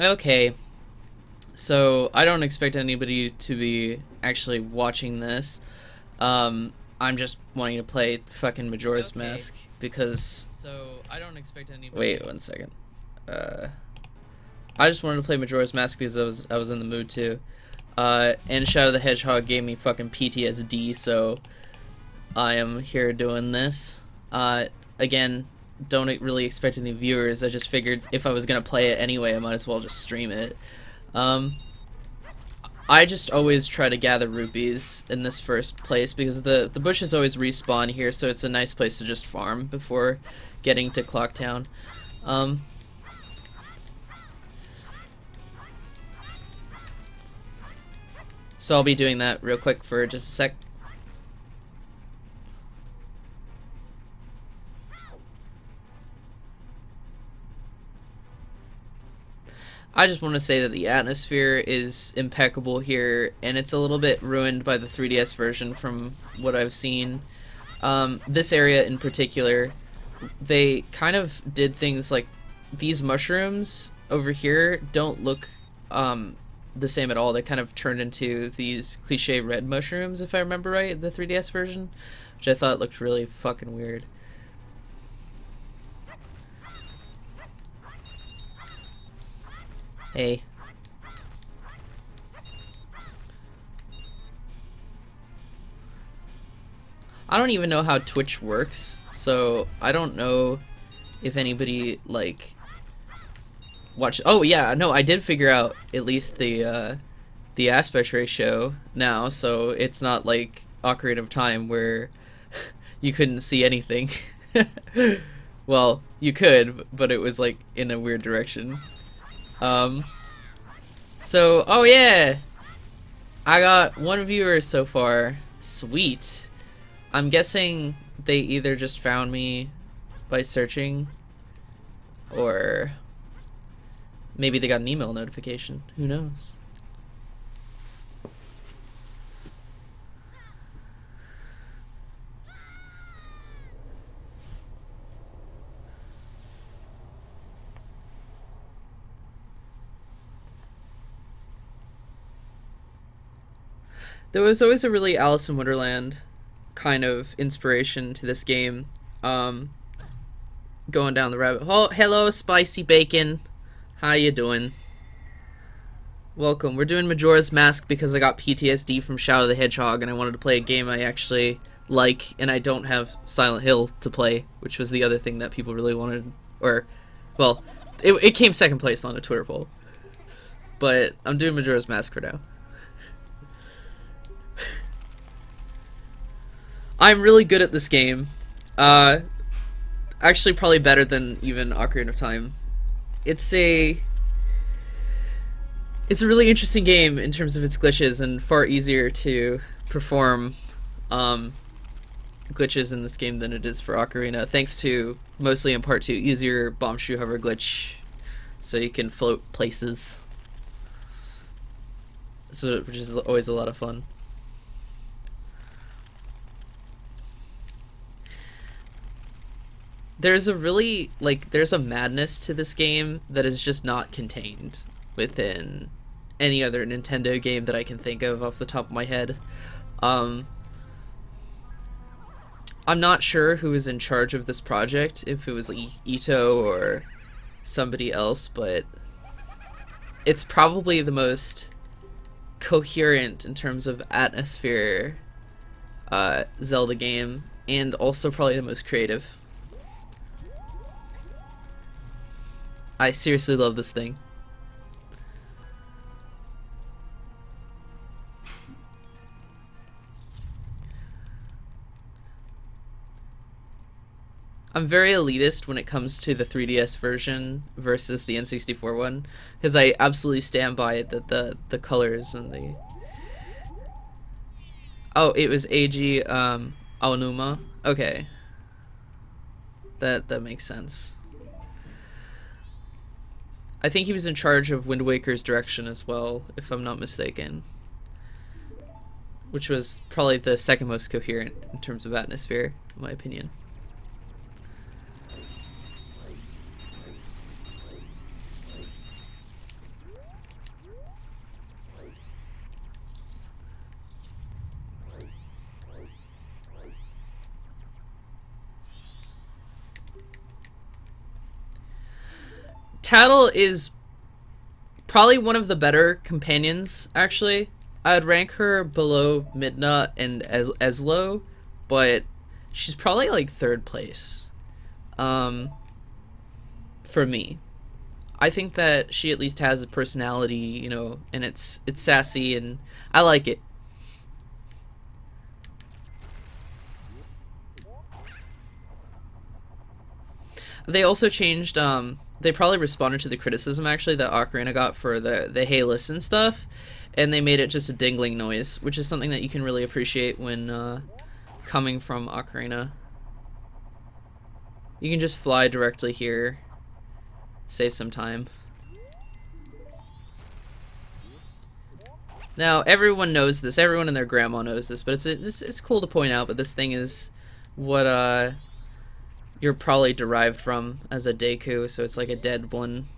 Okay, so I don't expect anybody to be actually watching this. I'm just wanting to play fucking Majora's Mask because. So I don't expect anybody. Wait 1 second. Uh, I just wanted to play Majora's Mask because I was in the mood to. And Shadow the Hedgehog gave me fucking PTSD, so I am here doing this. Again, don't really expect any viewers. I just figured if I was gonna play it anyway, I might as well just stream it. Um, I just always try to gather rupees in this first place because the bushes always respawn here, so it's a nice place to just farm before getting to Clocktown. Um, so I'll be doing that real quick for just a sec. I just want to say that the atmosphere is impeccable here, and it's a little bit ruined by the 3DS version from what I've seen. This area in particular, they kind of did things like these mushrooms over here don't look the same at all. They kind of turned into these cliche red mushrooms, if I remember right, the 3DS version, which I thought looked really fucking weird. Hey. I don't even know how Twitch works, so I don't know if anybody, like, watch. Oh yeah, no, I did figure out at least the aspect ratio now, so it's not like Ocarina of Time where you couldn't see anything. Well, you could, but it was like in a weird direction. Um, so, oh yeah, I got one viewer so far. Sweet. I'm guessing they either just found me by searching, or maybe they got an email notification. Who knows? There was always a really Alice in Wonderland kind of inspiration to this game. Um, Going down the rabbit hole. Hello, Spicy Bacon. How you doing? Welcome. We're doing Majora's Mask because I got PTSD from Shadow the Hedgehog and I wanted to play a game I actually like, and I don't have Silent Hill to play, which was the other thing that people really wanted. Or, well, it came second place on a Twitter poll. But I'm doing Majora's Mask for now. I'm really good at this game. Actually, probably better than even Ocarina of Time. It's a really interesting game in terms of its glitches, and far easier to perform glitches in this game than it is for Ocarina, thanks to, mostly in part to, easier bomb shoe hover glitch, so you can float places, so, which is always a lot of fun. There's a really, like, there's a madness to this game that is just not contained within any other Nintendo game that I can think of off the top of my head. I'm not sure who was in charge of this project, if it was Ito or somebody else, but it's probably the most coherent in terms of atmosphere Zelda game, and also probably the most creative. I seriously love this thing. I'm very elitist when it comes to the 3DS version versus the N64 one, because I absolutely stand by the colors and the... Oh, it was Eiji Aonuma. Okay. That makes sense. I think he was in charge of Wind Waker's direction as well, if I'm not mistaken. Which was probably the second most coherent in terms of atmosphere, in my opinion. Tattle is probably one of the better companions, actually. I'd rank her below Midna and Eslo, but she's probably like third place for me. I think that she at least has a personality, you know, and it's sassy, and I like it. They also changed, they probably responded to the criticism, actually, that Ocarina got for the hey listen stuff, and they made it just a dingling noise, which is something that you can really appreciate when coming from Ocarina. You can just fly directly here, save some time. Now, everyone knows this, everyone and their grandma knows this, but it's cool to point out, but this thing is what you're probably derived from as a Deku, so it's like a dead one,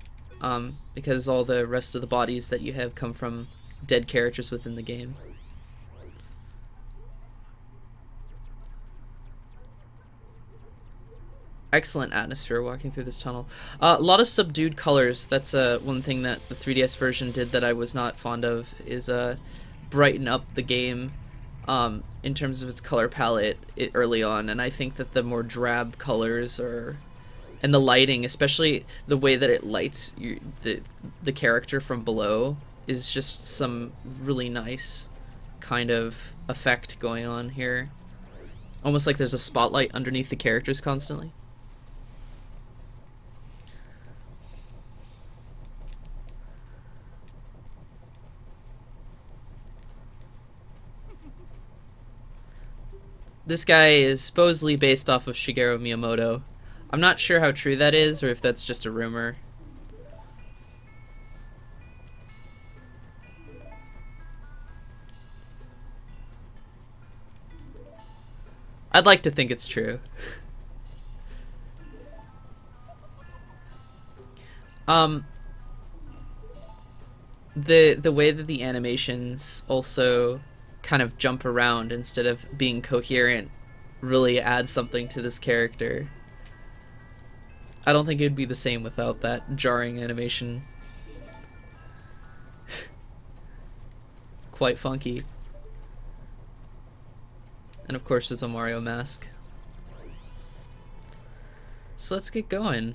because all the rest of the bodies that you have come from dead characters within the game. Excellent atmosphere walking through this tunnel. A lot of subdued colors. That's one thing that the 3DS version did that I was not fond of, is brighten up the game in terms of its color palette early on, and I think that the more drab colors and the lighting, especially the way that it lights the character from below, is just some really nice kind of effect going on here. Almost like there's a spotlight underneath the characters constantly. This guy is supposedly based off of Shigeru Miyamoto. I'm not sure how true that is, or if that's just a rumor. I'd like to think it's true. The way that the animations also kind of jump around instead of being coherent really adds something to this character. I don't think it'd be the same without that jarring animation. Quite funky. And of course there's a Mario mask. So let's get going.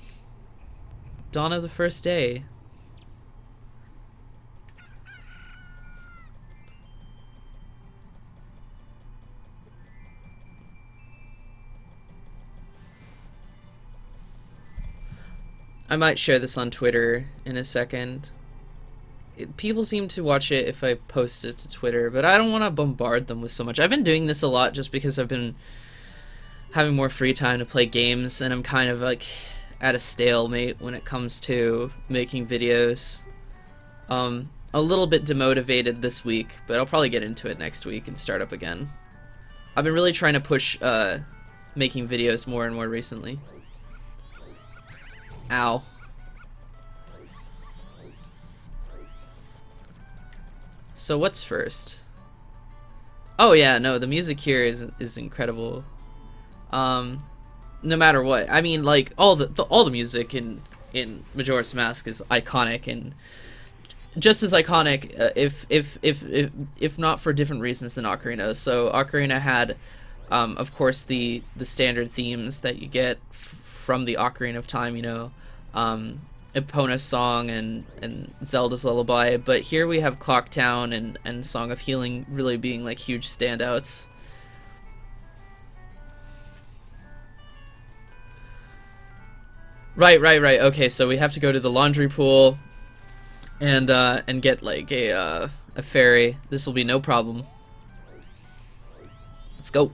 Dawn of the first day. I might share this on Twitter in a second. People seem to watch it if I post it to Twitter, but I don't want to bombard them with so much. I've been doing this a lot just because I've been having more free time to play games, and I'm kind of like at a stalemate when it comes to making videos. A little bit demotivated this week, but I'll probably get into it next week and start up again. I've been really trying to push making videos more and more recently. Ow. So what's first? Oh yeah, no, the music here is incredible. No matter what. I mean, like all the music in Majora's Mask is iconic, and just as iconic, if not for different reasons than Ocarina. So Ocarina had, of course, the standard themes that you get from the Ocarina of Time, you know, Epona's song and Zelda's Lullaby, but here we have Clock Town and Song of Healing really being like huge standouts. Right. Okay, so we have to go to the laundry pool and get like a fairy. This will be no problem. Let's go.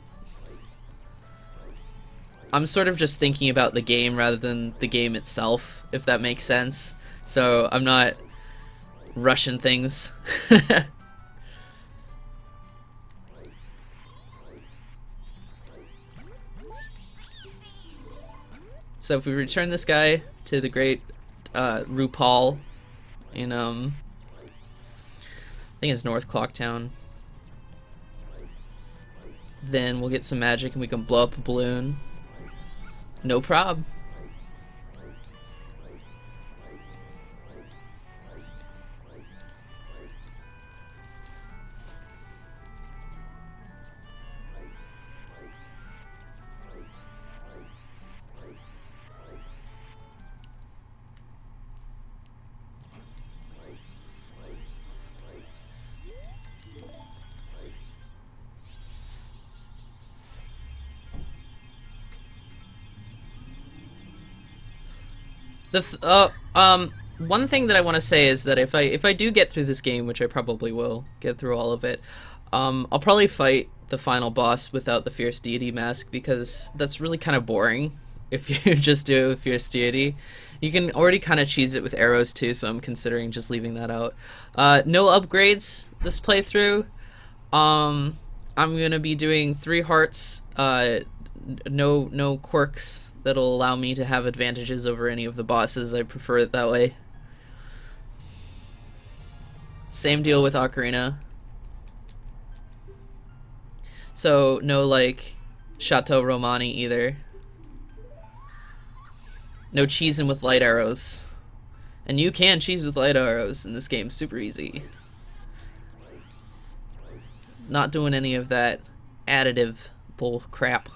I'm sort of just thinking about the game rather than the game itself, if that makes sense. So I'm not rushing things. So if we return this guy to the great RuPaul in I think it's North Clocktown, then we'll get some magic and we can blow up a balloon. No prob. One thing that I want to say is that if I do get through this game, which I probably will get through all of it, I'll probably fight the final boss without the Fierce Deity mask, because that's really kind of boring if you just do Fierce Deity. You can already kind of cheese it with arrows too, so I'm considering just leaving that out. No upgrades this playthrough. I'm gonna be doing 3 hearts. No quirks that'll allow me to have advantages over any of the bosses. I prefer it that way. Same deal with Ocarina. So no like Chateau Romani either. No cheesing with light arrows. And you can cheese with light arrows in this game, super easy. Not doing any of that additive bull crap.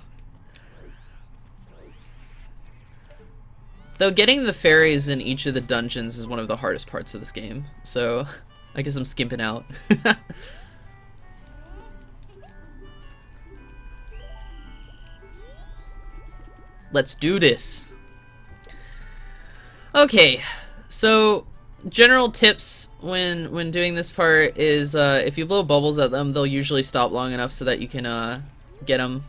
Though getting the fairies in each of the dungeons is one of the hardest parts of this game, so I guess I'm skimping out. Let's do this. Okay, so general tips when doing this part is if you blow bubbles at them, they'll usually stop long enough so that you can get them.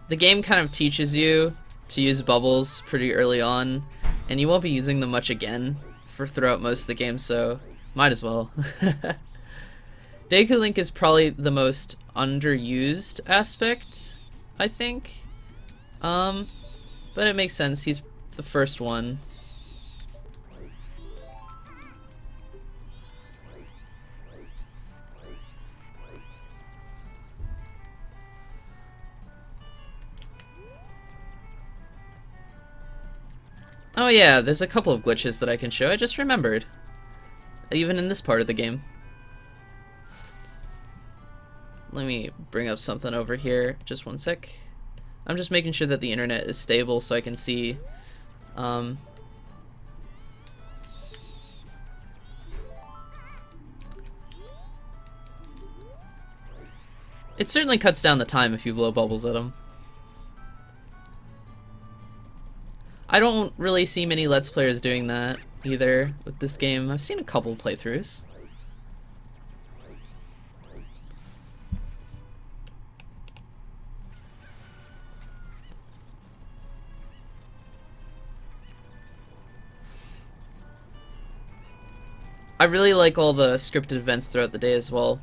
The game kind of teaches you to use bubbles pretty early on, and you won't be using them much again for throughout most of the game, so might as well. Deku Link is probably the most underused aspect, I think. But it makes sense, he's the first one. Oh yeah, there's a couple of glitches that I can show, I just remembered. Even in this part of the game. Let me bring up something over here, just one sec. I'm just making sure that the internet is stable so I can see. It certainly cuts down the time if you blow bubbles at them. I don't really see many Let's Players doing that either with this game. I've seen a couple playthroughs. I really like all the scripted events throughout the day as well.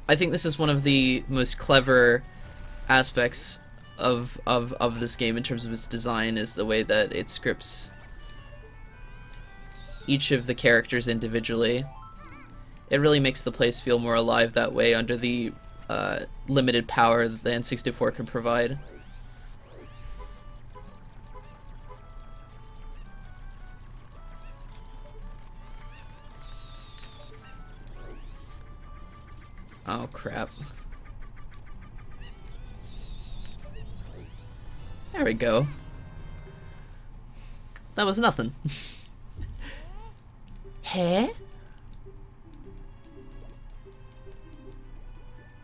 I think this is one of the most clever aspects of this game in terms of its design, is the way that it scripts each of the characters individually. It really makes the place feel more alive that way under the limited power that the N64 can provide. Oh crap. There we go. That was nothing. Hey?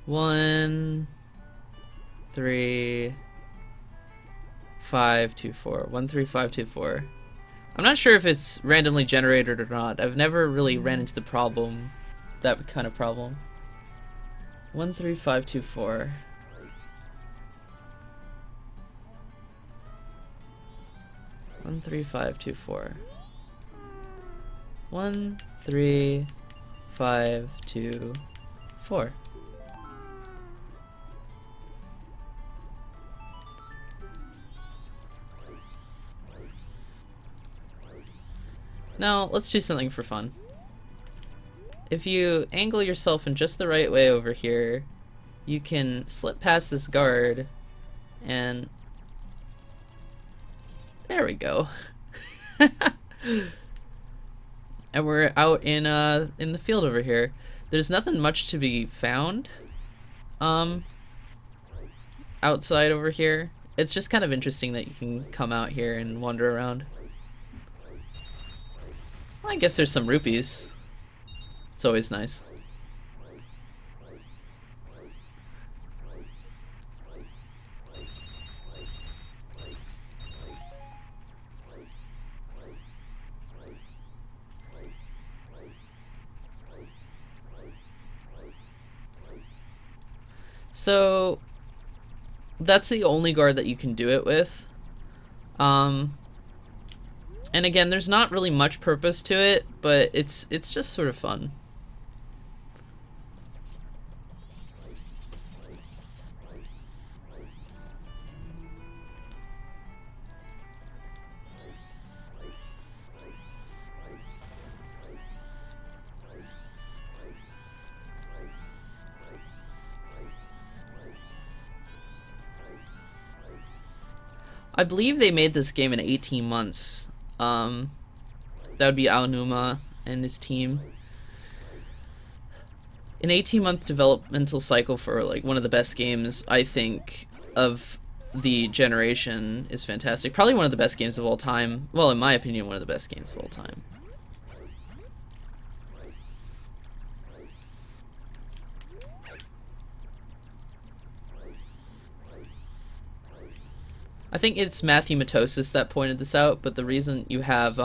1 3 5 2 4. 1 3 5 2 4. I'm not sure if it's randomly generated or not. I've never really ran into the problem, that kind of problem. 1 3 5 2 4. 1 3 5 2 4. 1 3 5 2 4. Now, let's do something for fun. If you angle yourself in just the right way over here, you can slip past this guard, and there we go. And we're out in the field over here. There's nothing much to be found outside over here. It's just kind of interesting that you can come out here and wander around. Well, I guess there's some rupees. It's always nice. So that's the only guard that you can do it with. And again, there's not really much purpose to it, but it's just sort of fun. I believe they made this game in 18 months. That would be Aonuma and his team. An 18-month developmental cycle for like one of the best games, I think, of the generation is fantastic. Probably one of the best games of all time. Well, in my opinion, one of the best games of all time. I think it's Matthew Matosis that pointed this out, but the reason you have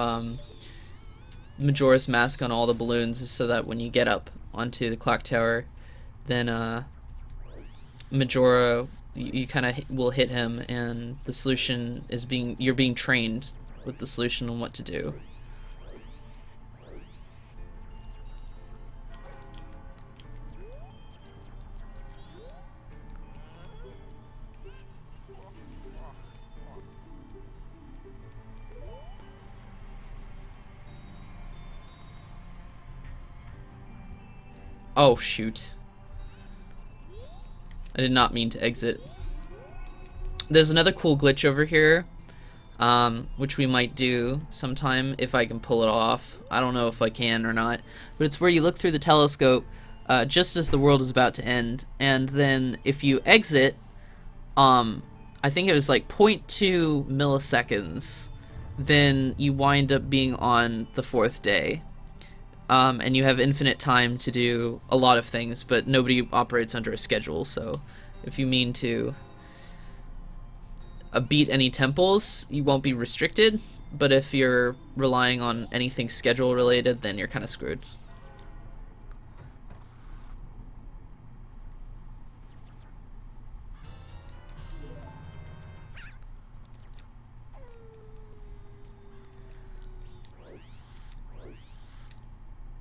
Majora's Mask on all the balloons is so that when you get up onto the clock tower, then Majora, you kind of will hit him, and the solution is you're being trained with the solution on what to do. Oh, shoot. I did not mean to exit. There's another cool glitch over here, which we might do sometime if I can pull it off. I don't know if I can or not, but it's where you look through the telescope just as the world is about to end, and then if you exit, I think it was like 0.2 milliseconds, then you wind up being on the 4th day. And you have infinite time to do a lot of things, but nobody operates under a schedule, so if you mean to beat any temples, you won't be restricted, but if you're relying on anything schedule related, then you're kind of screwed.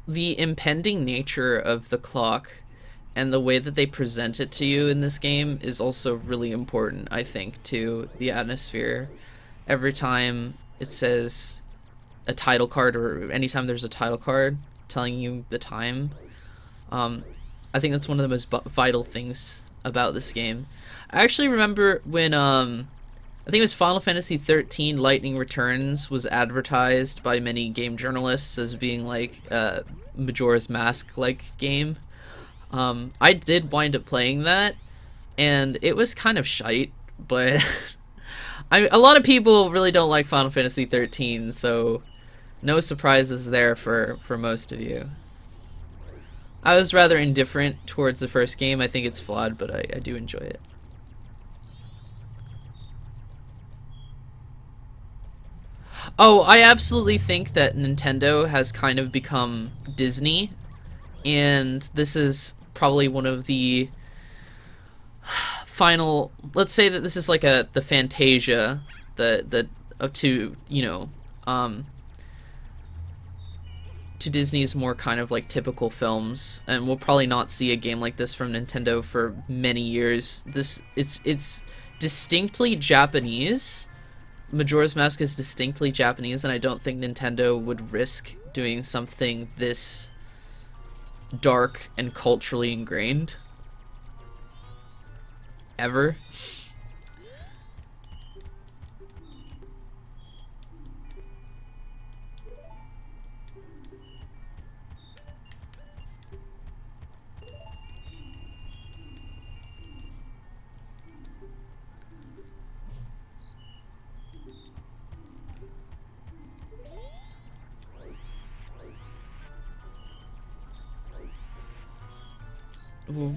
The impending nature of the clock and the way that they present it to you in this game is also really important, I think, to the atmosphere. Every time it says a title card, or anytime there's a title card telling you the time, I think that's one of the most vital things about this game. I actually remember when I think it was Final Fantasy XIII Lightning Returns was advertised by many game journalists as being like Majora's Mask-like game. I did wind up playing that, and it was kind of shite, but a lot of people really don't like Final Fantasy XIII, so no surprises there for most of you. I was rather indifferent towards the first game. I think it's flawed, but I do enjoy it. Oh, I absolutely think that Nintendo has kind of become Disney, and this is probably one of the final, let's say that this is like the Fantasia, to, you know, to Disney's more kind of like typical films, and we'll probably not see a game like this from Nintendo for many years. It's distinctly Japanese. Majora's Mask is distinctly Japanese, and I don't think Nintendo would risk doing something this dark and culturally ingrained ever.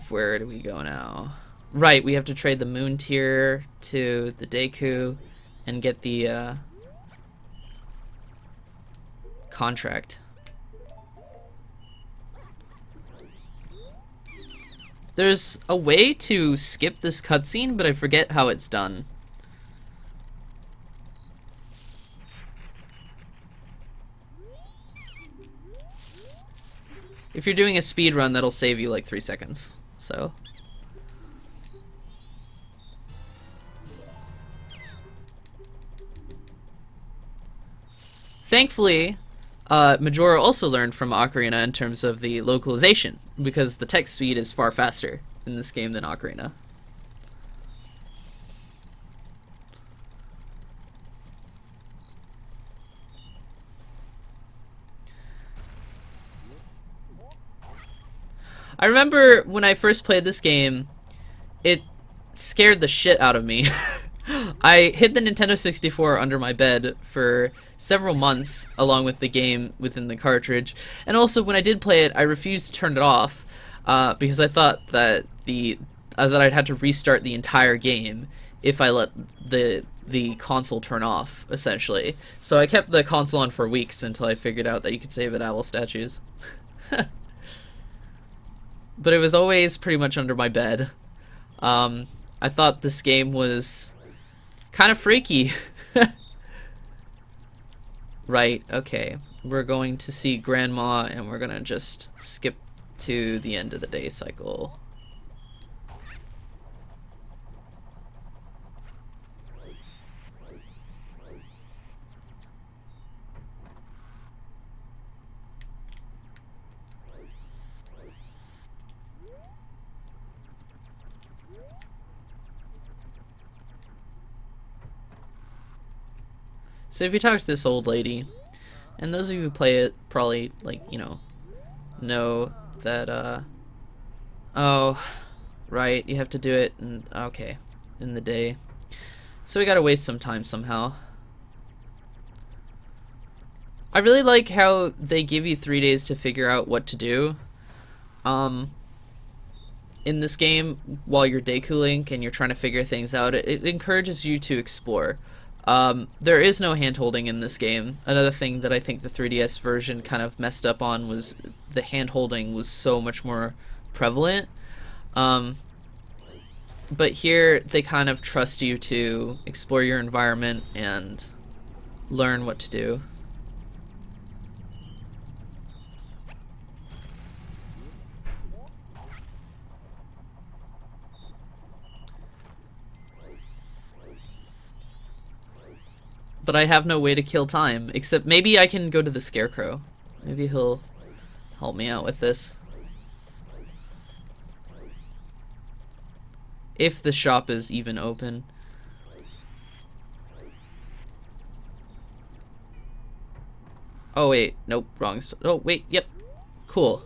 Where do we go now? Right, we have to trade the moon tier to the Deku and get the contract. There's a way to skip this cutscene, but I forget how it's done. If you're doing a speed run, that'll save you like 3 seconds. So. Thankfully, Majora also learned from Ocarina in terms of the localization, because the text speed is far faster in this game than Ocarina. I remember when I first played this game, it scared the shit out of me. I hid the Nintendo 64 under my bed for several months along with the game within the cartridge, and also when I did play it I refused to turn it off because I thought that that I'd had to restart the entire game if I let the console turn off, essentially. So I kept the console on for weeks until I figured out that you could save at owl statues. But it was always pretty much under my bed. I thought this game was kind of freaky. Right, okay. We're going to see Grandma, and we're gonna just skip to the end of the day cycle. So if you talk to this old lady, and those of you who play it probably, like, you know that, oh, right, you have to do it in the day. So we gotta waste some time somehow. I really like how they give you 3 days to figure out what to do. In this game, while you're Deku Link and you're trying to figure things out, it encourages you to explore. There is no hand-holding in this game. Another thing that I think the 3DS version kind of messed up on was the hand-holding was so much more prevalent. But here, they kind of trust you to explore your environment and learn what to do. But I have no way to kill time, except maybe I can go to the Scarecrow. Maybe he'll help me out with this. If the shop is even open. Oh wait, nope, wrong. Oh wait, yep. Cool.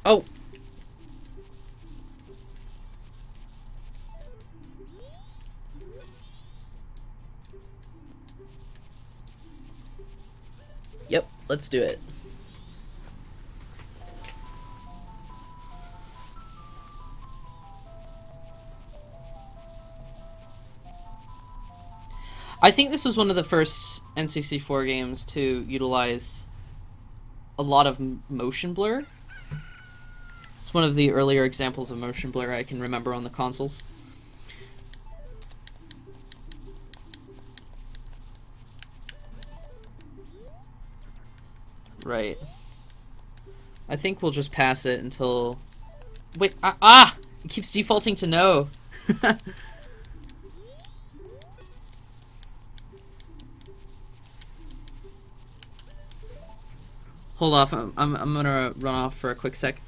Oh! Yep, let's do it. I think this was one of the first N64 games to utilize a lot of motion blur. It's one of the earlier examples of motion blur I can remember on the consoles. Right. I think we'll just pass it until... Wait, It keeps defaulting to no. Hold off, I'm gonna run off for a quick sec.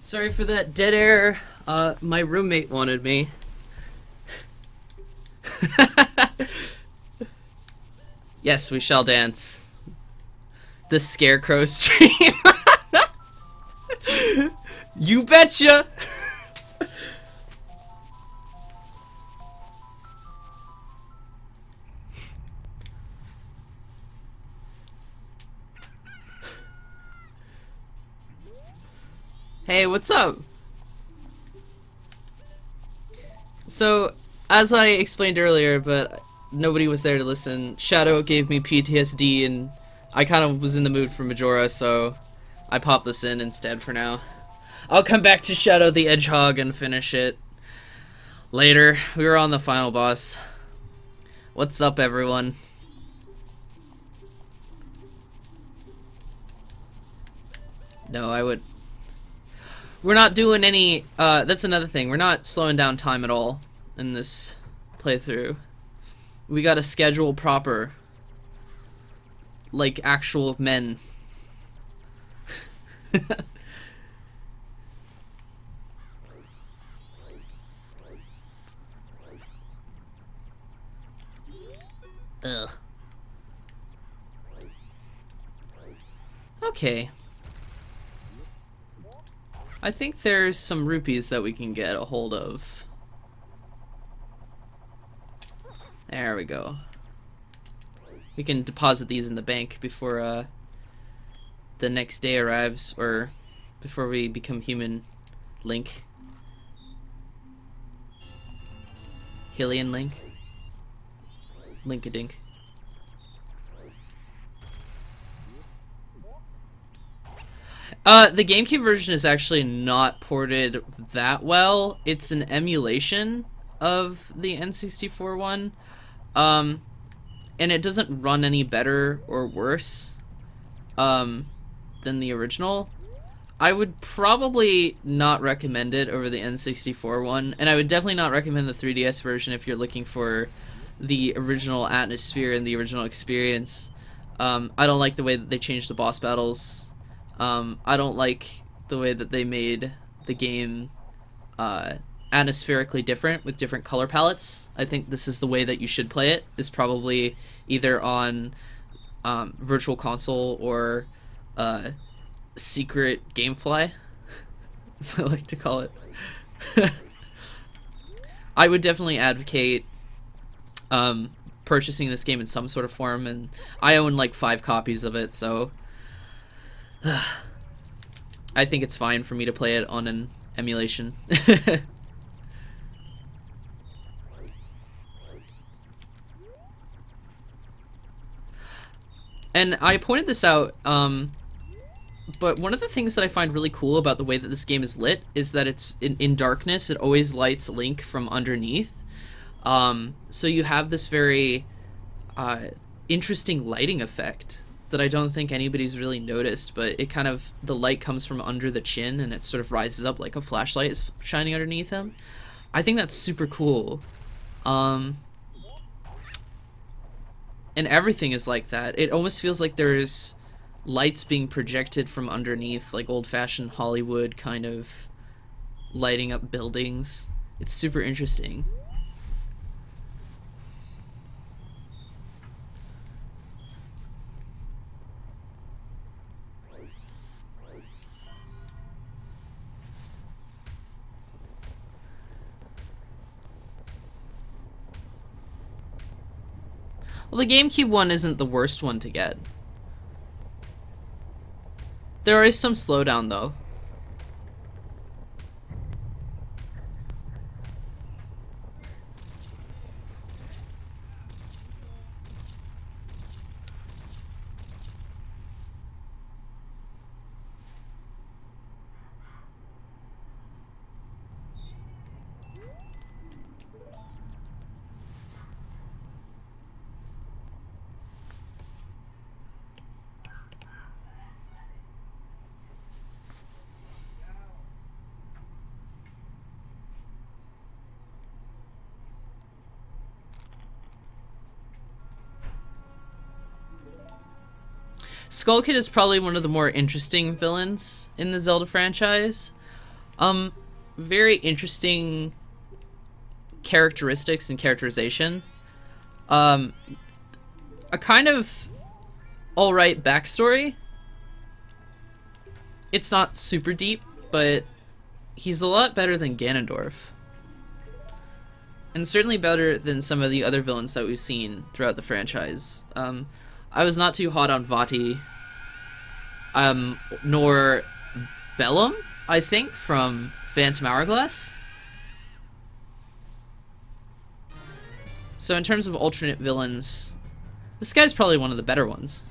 Sorry for that dead air. My roommate wanted me. Yes, we shall dance. The scarecrow stream. You betcha. Hey, what's up? So, as I explained earlier, but nobody was there to listen, Shadow gave me PTSD and I kind of was in the mood for Majora, so I popped this in instead for now. I'll come back to Shadow the Hedgehog and finish it later. We were on the final boss. What's up, everyone? No, I would... We're not doing any, that's another thing. We're not slowing down time at all in this playthrough. We got a schedule proper. Like actual men. Ugh. Okay. I think there's some rupees that we can get a hold of. There we go. We can deposit these in the bank before the next day arrives, or before we become human Link. Hylian Link. Linkadink. The GameCube version is actually not ported that well. It's an emulation of the N64 one. And it doesn't run any better or worse than the original. I would probably not recommend it over the N64 one, and I would definitely not recommend the 3DS version if you're looking for the original atmosphere and the original experience. I don't like the way that they changed the boss battles. I don't like the way that they made the game atmospherically different with different color palettes. I think this is the way that you should play it, is probably either on Virtual Console or Secret Gamefly, as I like to call it. I would definitely advocate purchasing this game in some sort of form, and I own like 5 copies of it, so I think it's fine for me to play it on an emulation. And I pointed this out, but one of the things that I find really cool about the way that this game is lit is that it's in darkness, it always lights Link from underneath. So you have this very interesting lighting effect that I don't think anybody's really noticed, but it kind of, the light comes from under the chin and it sort of rises up like a flashlight is shining underneath him. I think that's super cool. And everything is like that. It almost feels like there's lights being projected from underneath, like old-fashioned Hollywood kind of lighting up buildings. It's super interesting. Well, the GameCube one isn't the worst one to get. There is some slowdown, though. Skull Kid is probably one of the more interesting villains in the Zelda franchise. Um, very interesting characteristics and characterization. Um, a kind of alright backstory. It's not super deep, but he's a lot better than Ganondorf. And certainly better than some of the other villains that we've seen throughout the franchise. I was not too hot on Vati, nor Bellum, I think, from Phantom Hourglass. So in terms of alternate villains, this guy's probably one of the better ones.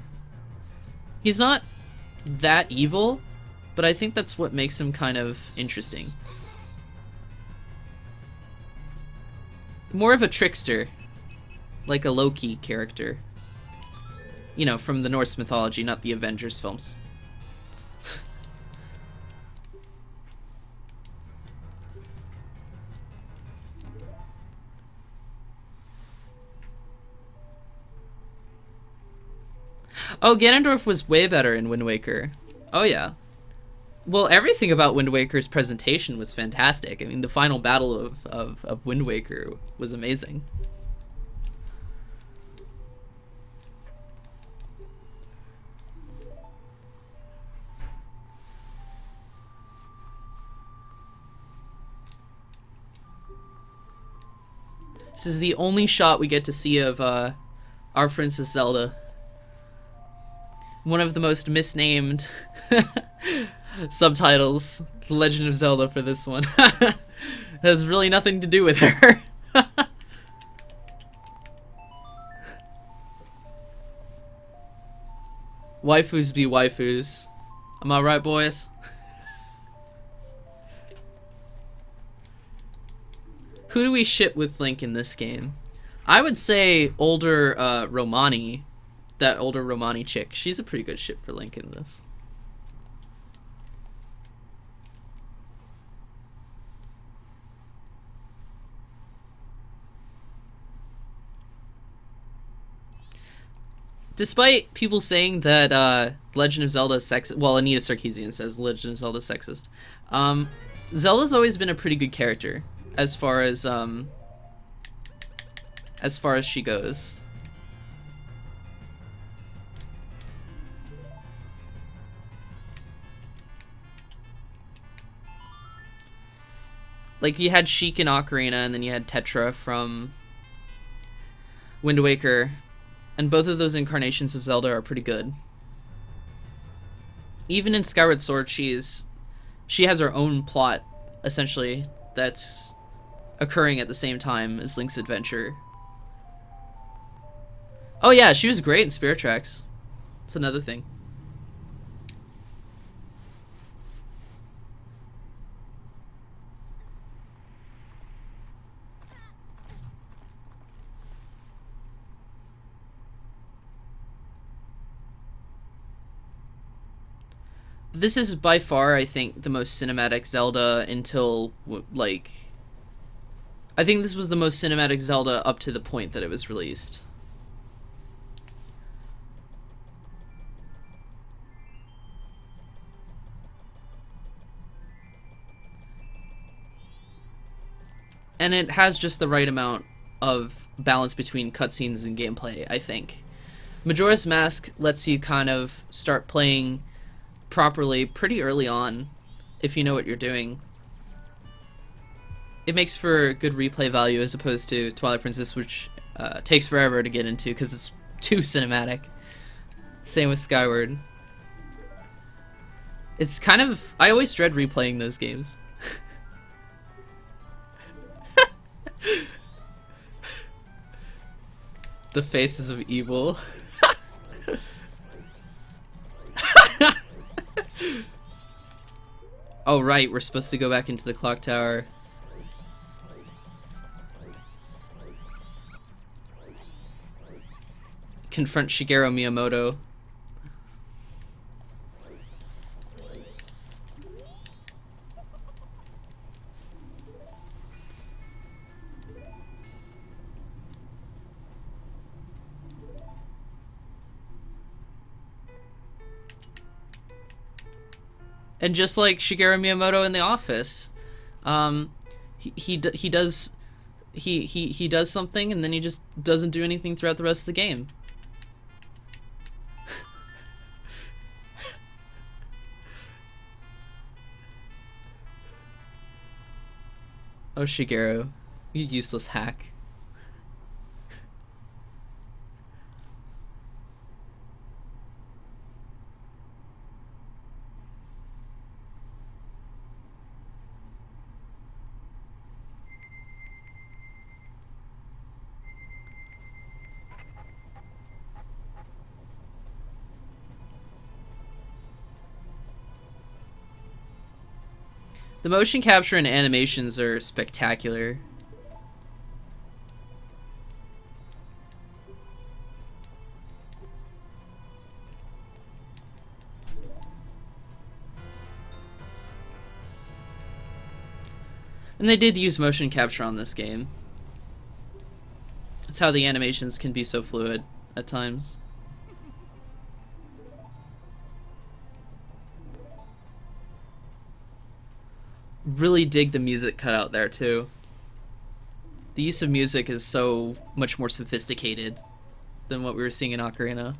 He's not that evil, but I think that's what makes him kind of interesting. More of a trickster, like a Loki character. You know, from the Norse mythology, not the Avengers films. Oh, Ganondorf was way better in Wind Waker. Oh yeah. Well, everything about Wind Waker's presentation was fantastic. I mean, the final battle of Wind Waker was amazing. This is the only shot we get to see of our Princess Zelda. One of the most misnamed subtitles, The Legend of Zelda, for this one. Has really nothing to do with her. Waifus be waifus. Am I right, boys? Who do we ship with Link in this game? I would say older Romani. That older Romani chick. She's a pretty good ship for Link in this. Despite people saying that Legend of Zelda is sexist, well, Anita Sarkeesian says Legend of Zelda is sexist. Zelda's always been a pretty good character as far as she goes. Like, you had Sheik in Ocarina, and then you had Tetra from Wind Waker. And both of those incarnations of Zelda are pretty good. Even in Skyward Sword, she has her own plot, essentially, that's occurring at the same time as Link's adventure. Oh yeah, she was great in Spirit Tracks. That's another thing. This is by far, I think, the most cinematic Zelda until, like... I think this was the most cinematic Zelda up to the point that it was released. And it has just the right amount of balance between cutscenes and gameplay, I think. Majora's Mask lets you kind of start playing properly pretty early on, if you know what you're doing. It makes for good replay value as opposed to Twilight Princess, which takes forever to get into because it's too cinematic. Same with Skyward. It's kind of... I always dread replaying those games. The faces of evil. Oh right, we're supposed to go back into the clock tower. Confront Shigeru Miyamoto. And just like Shigeru Miyamoto in The Office, um, he does he does something and then he just doesn't do anything throughout the rest of the game. Oh, Shigeru, you useless hack. The motion capture and animations are spectacular. And they did use motion capture on this game. That's how the animations can be so fluid at times. Really dig the music cut out there too. The use of music is so much more sophisticated than what we were seeing in Ocarina.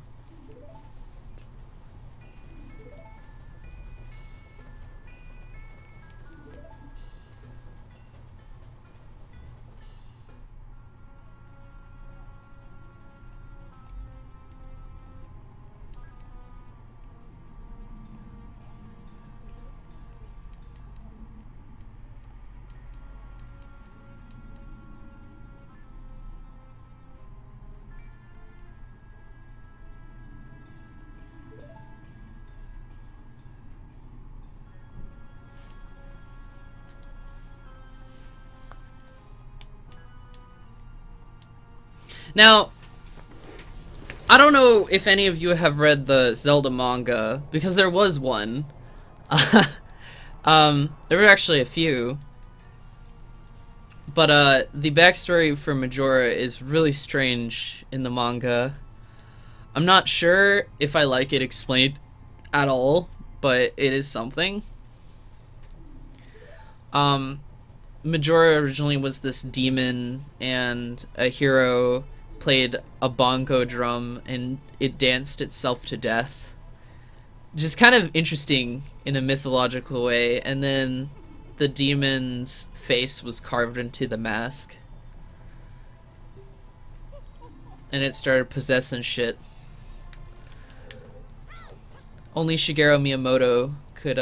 Now, I don't know if any of you have read the Zelda manga, because there was one. There were actually a few. But the backstory for Majora is really strange in the manga. I'm not sure if I like it explained at all, but it is something. Majora originally was this demon, and a hero played a bongo drum and it danced itself to death. Just kind of interesting in a mythological way. And then the demon's face was carved into the mask, and it started possessing shit. Only Shigeru Miyamoto could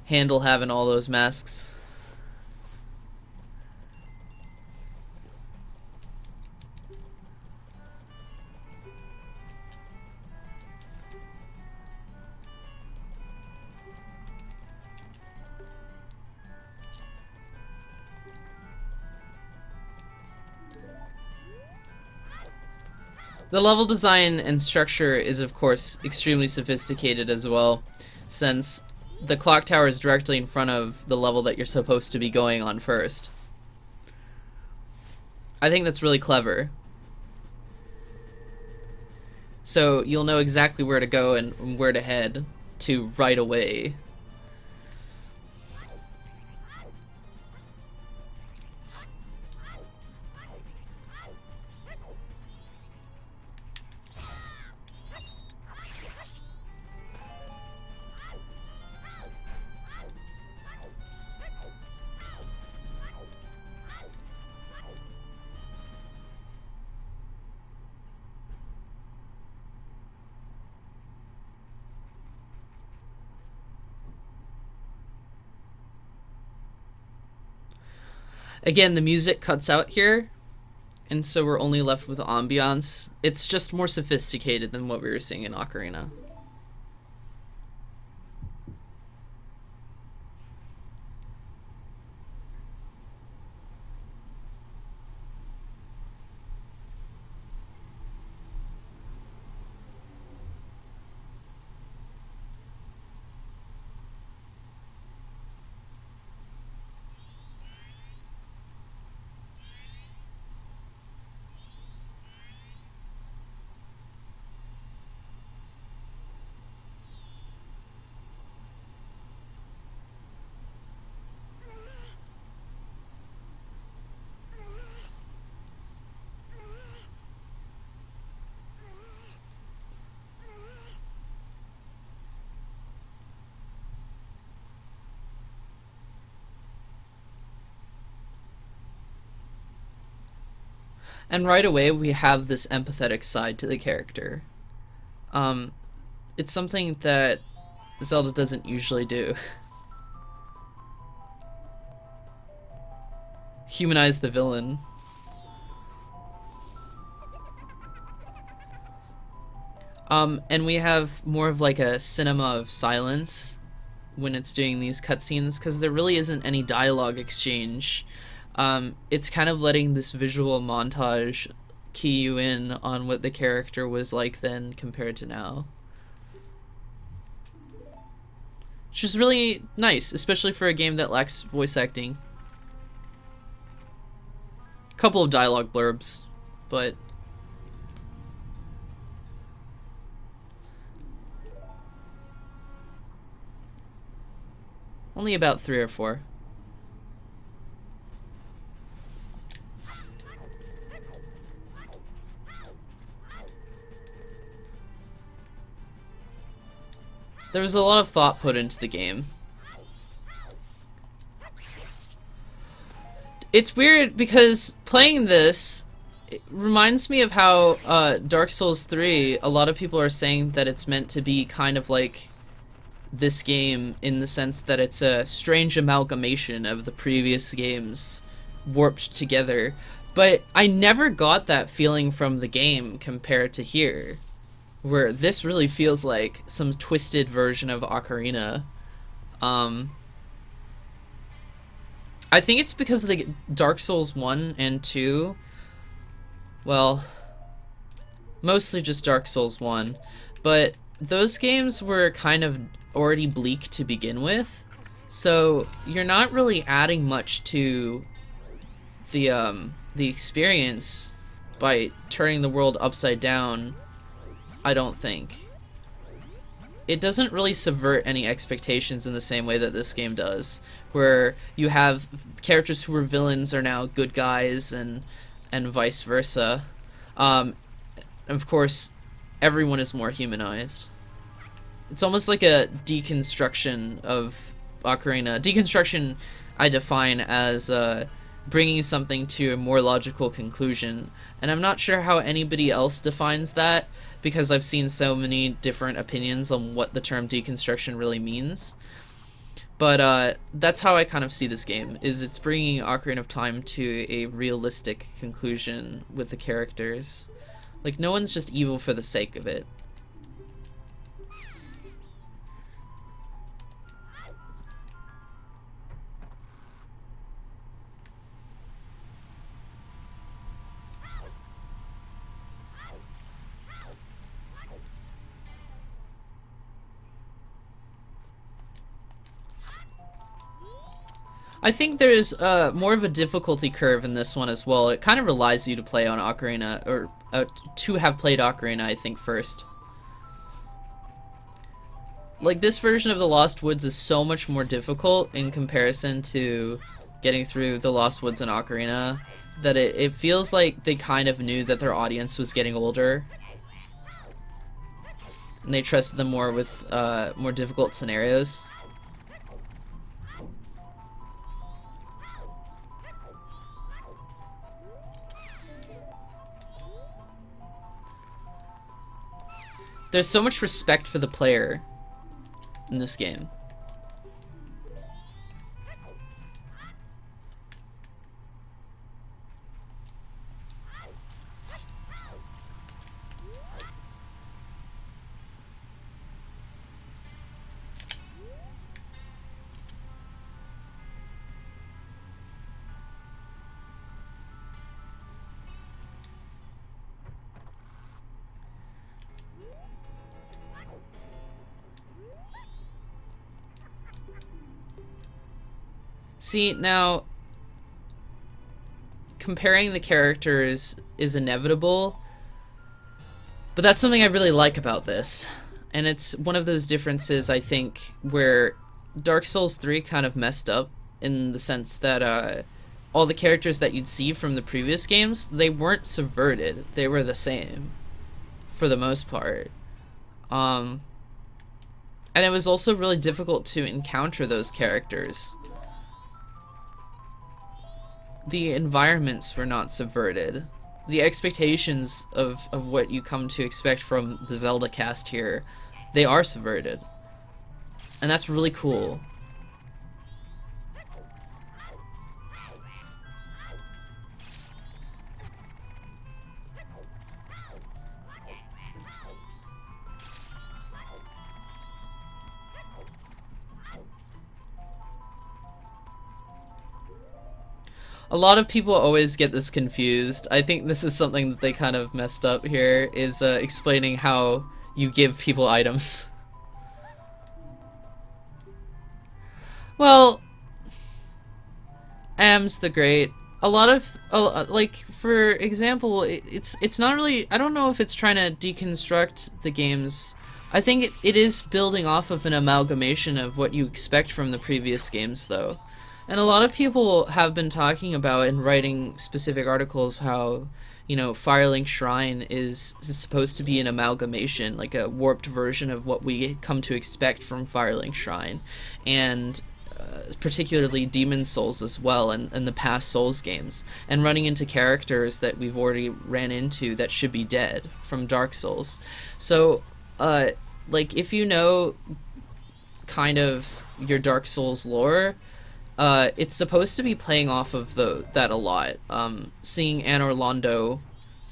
handle having all those masks. The level design and structure is, of course, extremely sophisticated as well, since the clock tower is directly in front of the level that you're supposed to be going on first. I think that's really clever. So you'll know exactly where to go and where to head to right away. Again, the music cuts out here, and so we're only left with ambiance. It's just more sophisticated than what we were seeing in Ocarina. And right away we have this empathetic side to the character. It's something that Zelda doesn't usually do. Humanize the villain. And we have more of like a cinema of silence when it's doing these cutscenes, because there really isn't any dialogue exchange. It's kind of letting this visual montage key you in on what the character was like then compared to now. Which is really nice, especially for a game that lacks voice acting. A couple of dialogue blurbs, but only about 3 or 4. There was a lot of thought put into the game. It's weird because playing this, it reminds me of how Dark Souls 3, a lot of people are saying that it's meant to be kind of like this game in the sense that it's a strange amalgamation of the previous games warped together. But I never got that feeling from the game compared to here, where this really feels like some twisted version of Ocarina. I think it's because the Dark Souls 1 and 2, well, mostly just Dark Souls 1, but those games were kind of already bleak to begin with, so you're not really adding much to the experience by turning the world upside down, I don't think. It doesn't really subvert any expectations in the same way that this game does, where you have characters who were villains are now good guys and vice versa. Of course, everyone is more humanized. It's almost like a deconstruction of Ocarina. Deconstruction I define as bringing something to a more logical conclusion, and I'm not sure how anybody else defines that, because I've seen so many different opinions on what the term deconstruction really means. But that's how I kind of see this game, is it's bringing Ocarina of Time to a realistic conclusion with the characters. Like, no one's just evil for the sake of it. I think there's more of a difficulty curve in this one as well. It kind of relies you to play on Ocarina, or to have played Ocarina, I think, first. Like, this version of the Lost Woods is so much more difficult in comparison to getting through the Lost Woods and Ocarina, that it feels like they kind of knew that their audience was getting older, and they trusted them more with more difficult scenarios. There's so much respect for the player in this game. See, now, comparing the characters is inevitable, but that's something I really like about this. And it's one of those differences, I think, where Dark Souls 3 kind of messed up in the sense that all the characters that you'd see from the previous games, they weren't subverted. They were the same, for the most part. And it was also really difficult to encounter those characters. The environments were not subverted. the expectations of what you come to expect from the Zelda cast here, they are subverted. And that's really cool. A lot of people always get this confused. I think this is something that they kind of messed up here, is explaining how you give people items. Well, Am's the Great. A lot of, like, for example, it's not really, I don't know if it's trying to deconstruct the games. I think it is building off of an amalgamation of what you expect from the previous games, though. And a lot of people have been talking about and writing specific articles how, you know, Firelink Shrine is supposed to be an amalgamation, like a warped version of what we come to expect from Firelink Shrine. And particularly Demon Souls as well, and the past Souls games. And running into characters that we've already ran into that should be dead from Dark Souls. So, like, if you know kind of your Dark Souls lore, it's supposed to be playing off of that a lot. Seeing Anor Londo,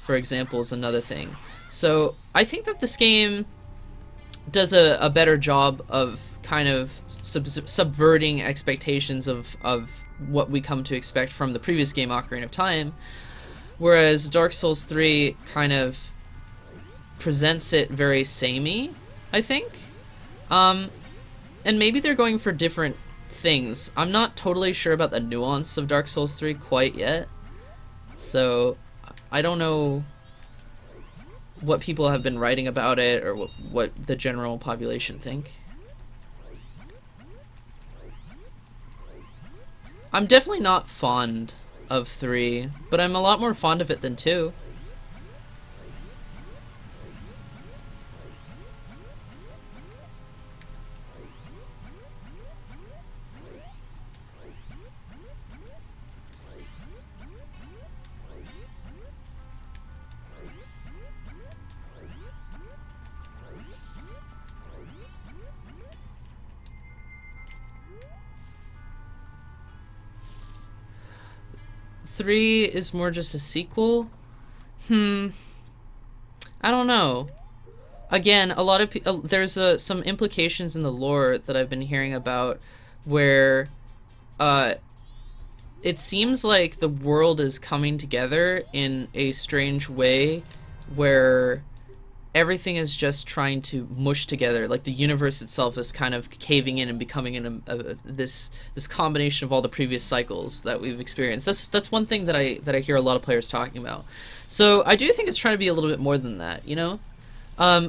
for example, is another thing. So I think that this game does a better job of kind of subverting expectations of what we come to expect from the previous game, Ocarina of Time, whereas Dark Souls 3 kind of presents it very samey, I think. And maybe they're going for different things. I'm not totally sure about the nuance of Dark Souls 3 quite yet, so I don't know what people have been writing about it or what the general population think. I'm definitely not fond of 3, but I'm a lot more fond of it than 2. Three is more just a sequel? I don't know. Again, a lot of there's some implications in the lore that I've been hearing about where it seems like the world is coming together in a strange way where everything is just trying to mush together. Like the universe itself is kind of caving in and becoming this combination of all the previous cycles that we've experienced. That's one thing that I hear a lot of players talking about. So I do think it's trying to be a little bit more than that, you know?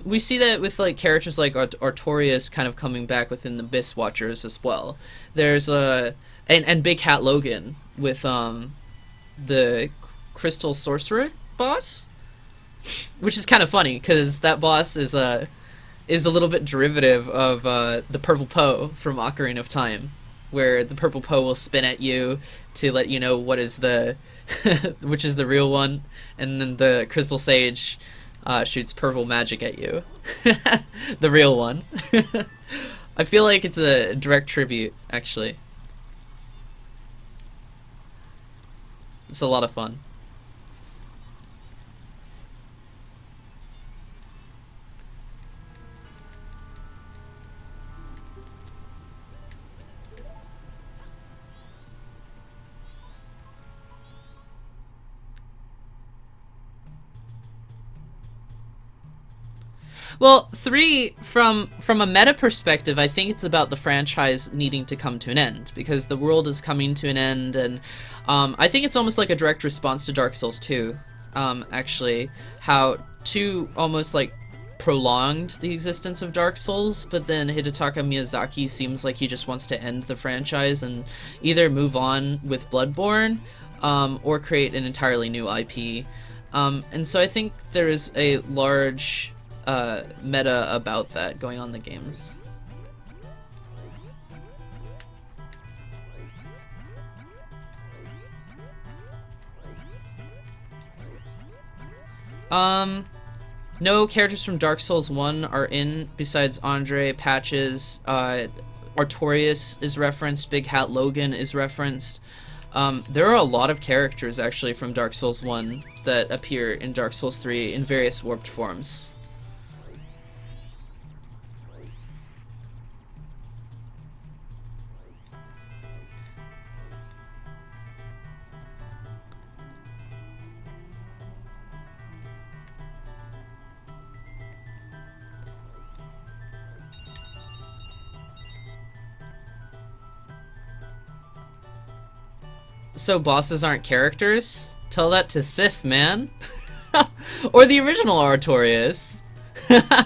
We see that with like characters like Artorias kind of coming back within the Abyss Watchers as well. There's and Big Cat Logan with the Crystal Sorcerer boss, which is kind of funny because that boss is a little bit derivative of the Purple Poe from Ocarina of Time, where the Purple Poe will spin at you to let you know what is the which is the real one, and then the Crystal Sage shoots purple magic at you. The real one. I feel like it's a direct tribute, actually. It's a lot of fun. Well, 3, from a meta perspective, I think it's about the franchise needing to come to an end, because the world is coming to an end, and I think it's almost like a direct response to Dark Souls 2, actually, how 2 almost like prolonged the existence of Dark Souls, but then Hidetaka Miyazaki seems like he just wants to end the franchise and either move on with Bloodborne, or create an entirely new IP. And so I think there is a large meta about that going on in the games. No characters from Dark Souls 1 are in besides Andre, Patches, Artorias is referenced, Big Hat Logan is referenced. There are a lot of characters actually from Dark Souls 1 that appear in Dark Souls 3 in various warped forms. So bosses aren't characters? Tell that to Sif, man. Or the original Artorias. I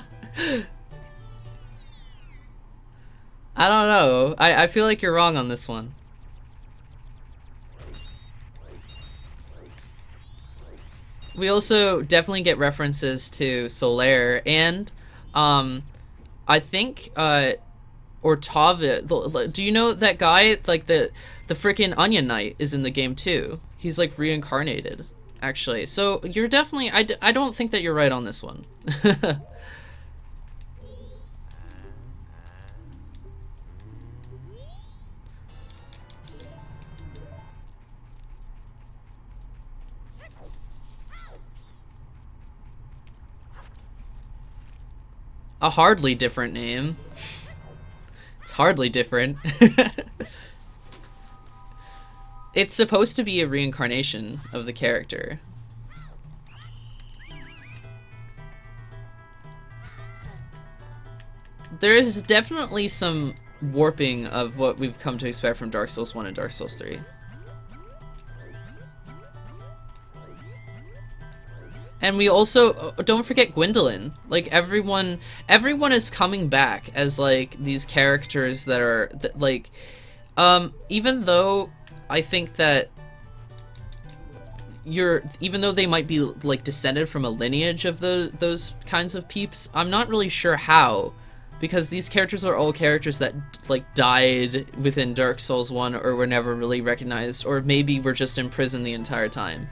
don't know. I feel like you're wrong on this one. We also definitely get references to Solaire and I think Ortava. Do you know that guy? Like the freaking Onion Knight is in the game too. He's like reincarnated, actually. So you're definitely. I don't think that you're right on this one. A hardly different name. It's hardly different. It's supposed to be a reincarnation of the character. There is definitely some warping of what we've come to expect from Dark Souls 1 and Dark Souls 3. And we also don't forget Gwendolyn. Like everyone is coming back as like these characters that are like even though I think that even though they might be like descended from a lineage of those kinds of peeps, I'm not really sure how, because these characters are all characters that like died within Dark Souls 1 or were never really recognized, or maybe were just in prison the entire time.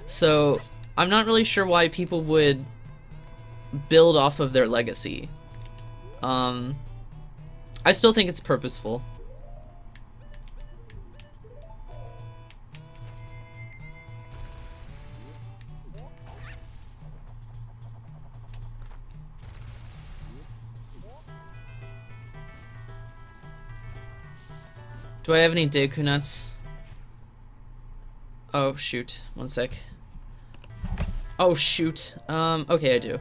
So I'm not really sure why people would build off of their legacy. I still think it's purposeful. Do I have any Deku nuts? Oh shoot, one sec. Oh shoot. Okay, I do.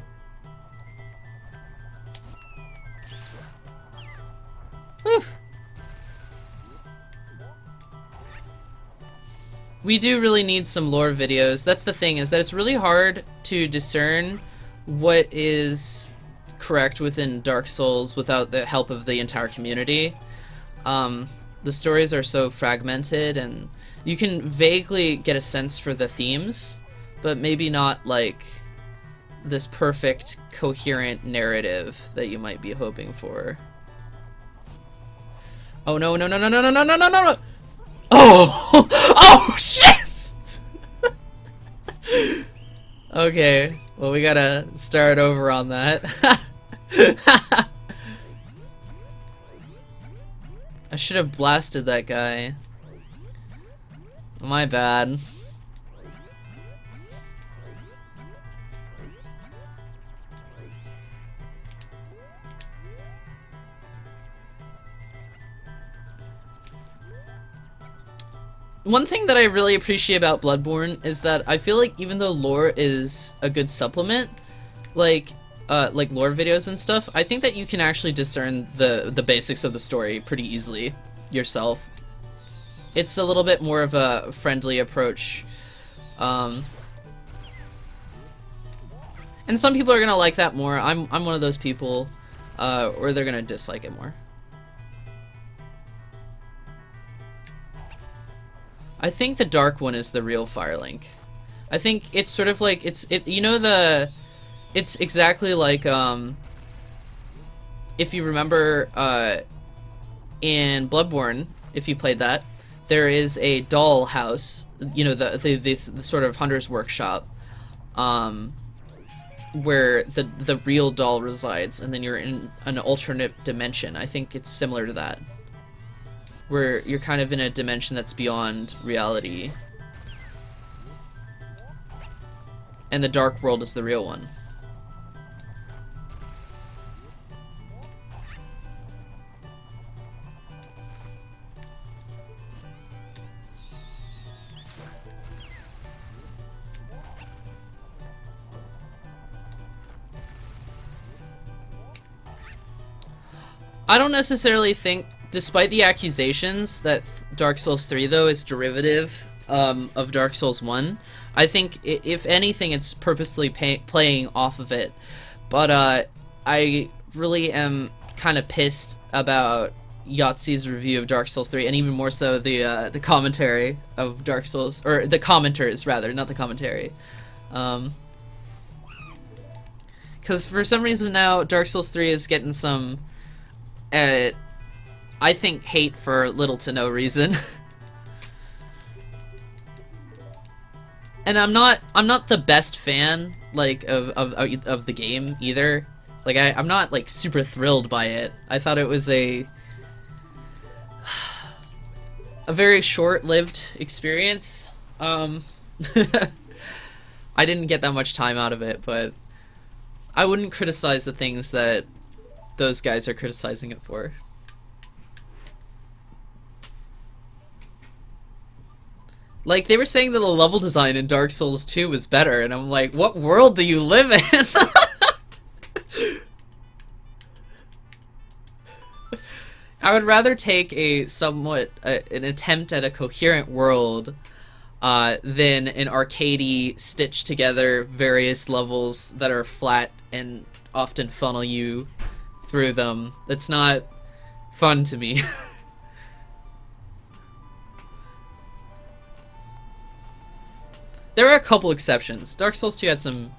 Whew. We do really need some lore videos. That's the thing, is that it's really hard to discern what is correct within Dark Souls without the help of the entire community. The stories are so fragmented, and you can vaguely get a sense for the themes, but maybe not like this perfect, coherent narrative that you might be hoping for. Oh no, no, no, no, no, no, no, no, no, no! Oh! Oh, shit! Okay, well, we gotta start over on that. I should have blasted that guy. My bad. One thing that I really appreciate about Bloodborne is that I feel like even though lore is a good supplement, like lore videos and stuff, I think that you can actually discern the basics of the story pretty easily yourself. It's a little bit more of a friendly approach. And some people are gonna like that more. I'm one of those people, or they're gonna dislike it more. I think the dark one is the real Firelink. I think it's sort of like it's exactly like if you remember in Bloodborne, if you played that, there is a doll house, you know, the sort of hunter's workshop, where the real doll resides, and then you're in an alternate dimension. I think it's similar to that, where you're kind of in a dimension that's beyond reality, and the dark world is the real one. I don't necessarily think, despite the accusations that Dark Souls 3 though is derivative of Dark Souls 1, I think if anything it's purposely playing off of it. But I really am kind of pissed about Yahtzee's review of Dark Souls 3, and even more so the commentary of Dark Souls, or the commenters rather, not the commentary. Because for some reason now Dark Souls 3 is getting some I think hate for little to no reason. And I'm not the best fan like of the game either. Like I'm not like super thrilled by it. I thought it was a very short-lived experience. I didn't get that much time out of it, but I wouldn't criticize the things that those guys are criticizing it for. Like, they were saying that the level design in Dark Souls 2 was better, and I'm like, what world do you live in? I would rather take a somewhat an attempt at a coherent world than an arcadey stitched together various levels that are flat and often funnel you through them. It's not fun to me. There are a couple exceptions. Dark Souls 2 had some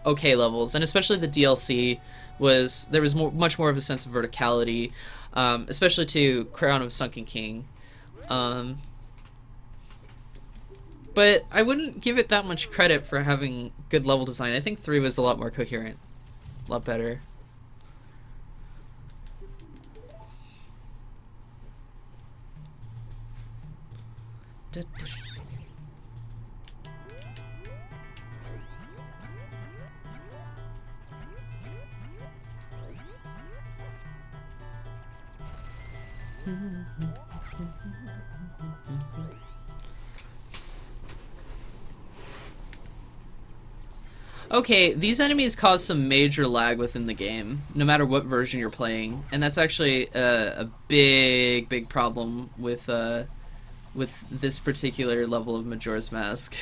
okay levels, and especially the DLC there was much more of a sense of verticality, especially to Crown of Sunken King. But I wouldn't give it that much credit for having good level design. I think 3 was a lot more coherent, a lot better. Okay, these enemies cause some major lag within the game, no matter what version you're playing, and that's actually a big problem with this particular level of Majora's Mask.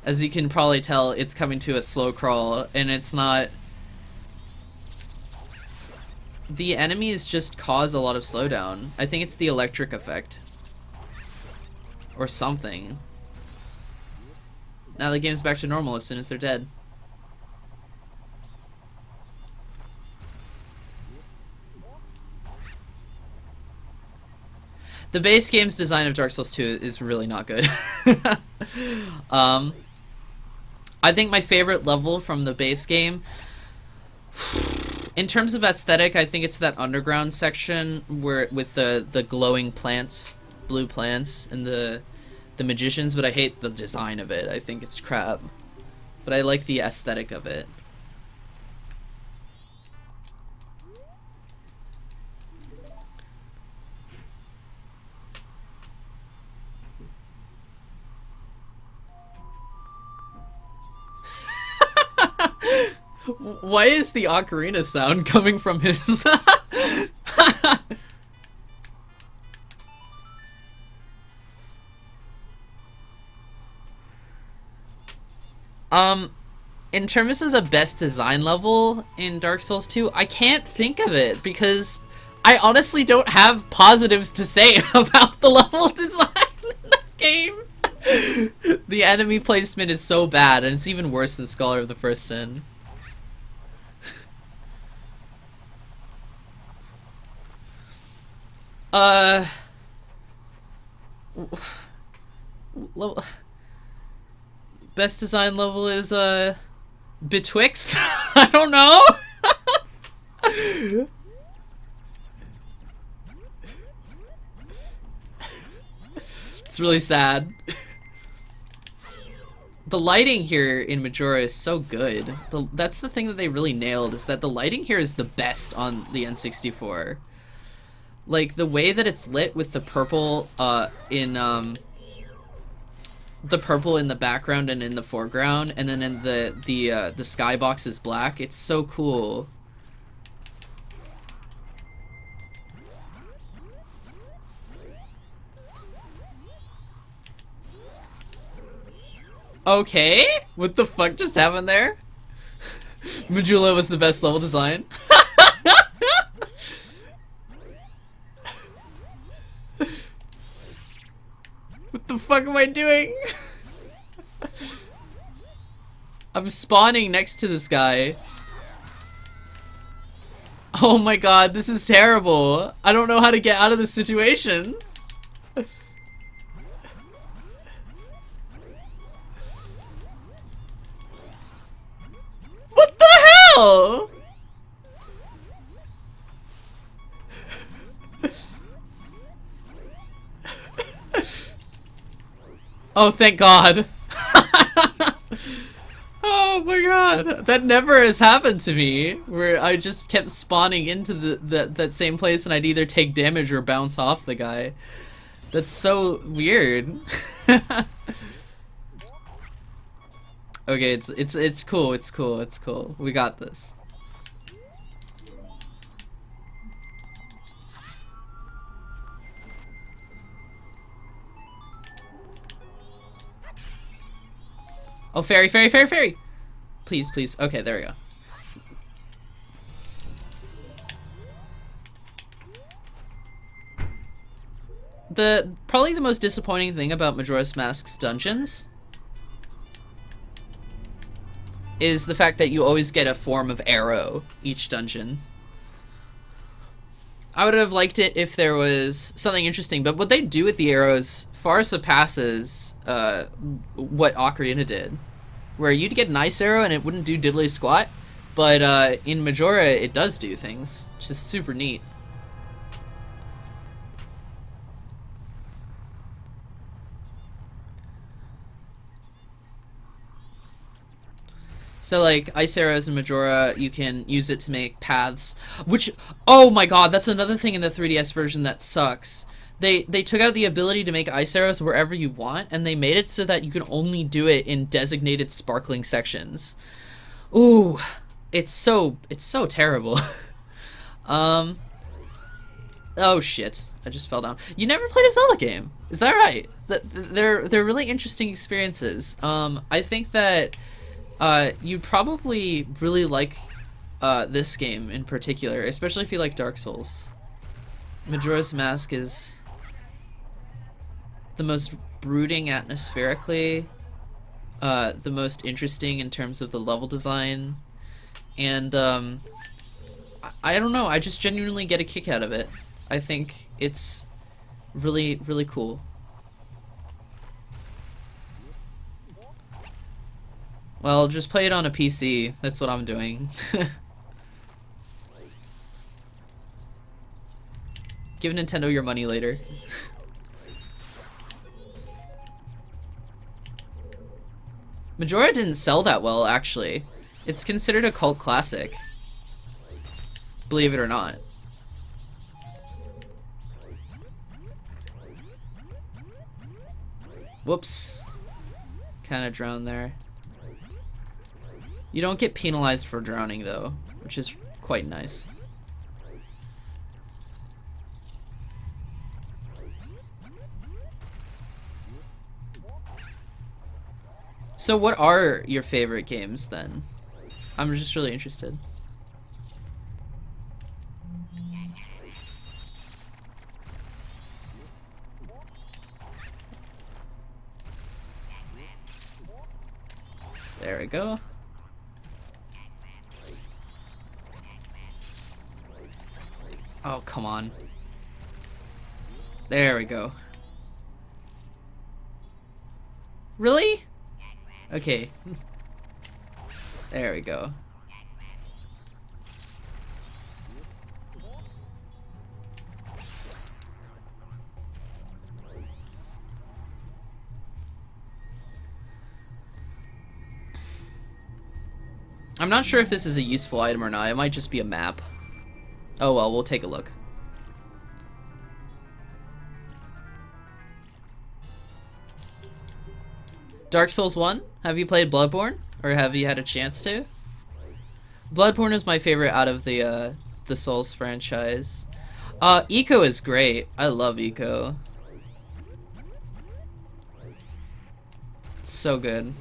As you can probably tell, it's coming to a slow crawl, and it's not... The enemies just cause a lot of slowdown. I think it's the electric effect. Or something. Now the game's back to normal as soon as they're dead. The base game's design of Dark Souls 2 is really not good. I think my favorite level from the base game, in terms of aesthetic, I think it's that underground section where with the glowing plants, blue plants, and the magicians, but I hate the design of it. I think it's crap. But I like the aesthetic of it. Why is the ocarina sound coming from his... In terms of the best design level in Dark Souls 2, I can't think of it because I honestly don't have positives to say about the level design in the game. The enemy placement is so bad, and it's even worse than Scholar of the First Sin. Best design level is Betwixt? I don't know. It's really sad. The lighting here in Majora is so good. That's the thing that they really nailed, is that the lighting here is the best on the N64. Like, the way that it's lit with the purple in the background and in the foreground, and then in the skybox is black. It's so cool. Okay, what the fuck just happened there? Majula was the best level design. What the fuck am I doing? I'm spawning next to this guy. Oh my god, this is terrible. I don't know how to get out of this situation. What the hell? Oh, thank God. Oh my god. That never has happened to me, where I just kept spawning into that same place and I'd either take damage or bounce off the guy. That's so weird. Okay, it's cool, it's cool, it's cool. We got this. Oh, fairy, fairy, fairy, fairy! Please, please. Okay, there we go. Probably the most disappointing thing about Majora's Mask's dungeons is the fact that you always get a form of arrow each dungeon. I would have liked it if there was something interesting, but what they do with the arrows far surpasses what Ocarina did. Where you'd get an ice arrow and it wouldn't do diddly squat, but in Majora it does do things, which is super neat. So like ice arrows in Majora, you can use it to make paths, which, oh my god, that's another thing in the 3DS version that sucks. They took out the ability to make ice arrows wherever you want, and they made it so that you can only do it in designated sparkling sections. Ooh, it's so terrible. Oh shit, I just fell down. You never played a Zelda game, is that right? They're really interesting experiences. I think that you'd probably really like this game in particular, especially if you like Dark Souls. Majora's Mask is the most brooding atmospherically, the most interesting in terms of the level design, and I don't know, I just genuinely get a kick out of it. I think it's really, really cool. Well, just play it on a PC, that's what I'm doing. Give Nintendo your money later. Majora didn't sell that well, actually. It's considered a cult classic. Believe it or not. Whoops. Kinda drowned there. You don't get penalized for drowning, though, which is quite nice. So what are your favorite games then? I'm just really interested. There we go. Oh, come on. There we go. Really? Okay. There we go. I'm not sure if this is a useful item or not. It might just be a map. Oh well, we'll take a look. Dark Souls 1? Have you played Bloodborne? Or have you had a chance to? Bloodborne is my favorite out of the Souls franchise. Eco is great. I love Eco. It's so good.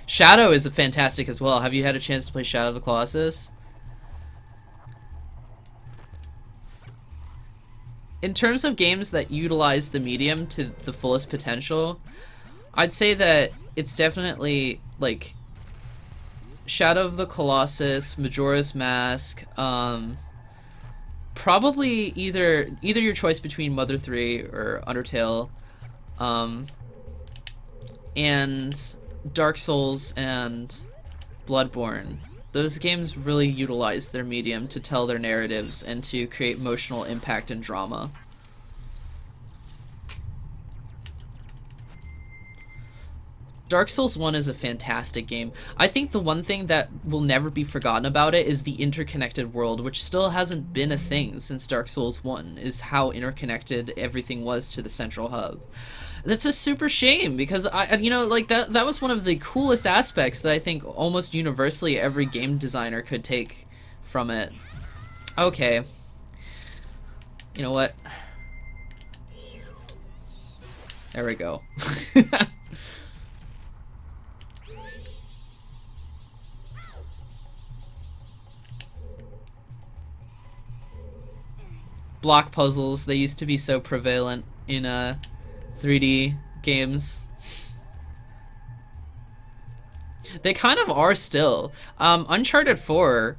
Shadow is fantastic as well. Have you had a chance to play Shadow of the Colossus? In terms of games that utilize the medium to the fullest potential, I'd say that it's definitely like Shadow of the Colossus, Majora's Mask, probably either your choice between Mother 3 or Undertale, and Dark Souls and Bloodborne. Those games really utilize their medium to tell their narratives and to create emotional impact and drama. Dark Souls 1 is a fantastic game. I think the one thing that will never be forgotten about it is the interconnected world, which still hasn't been a thing since Dark Souls 1, is how interconnected everything was to the central hub. That's a super shame because that was one of the coolest aspects that I think almost universally every game designer could take from it. Okay. You know what? There we go. Block puzzles, they used to be so prevalent in 3D games. They kind of are still. Uncharted 4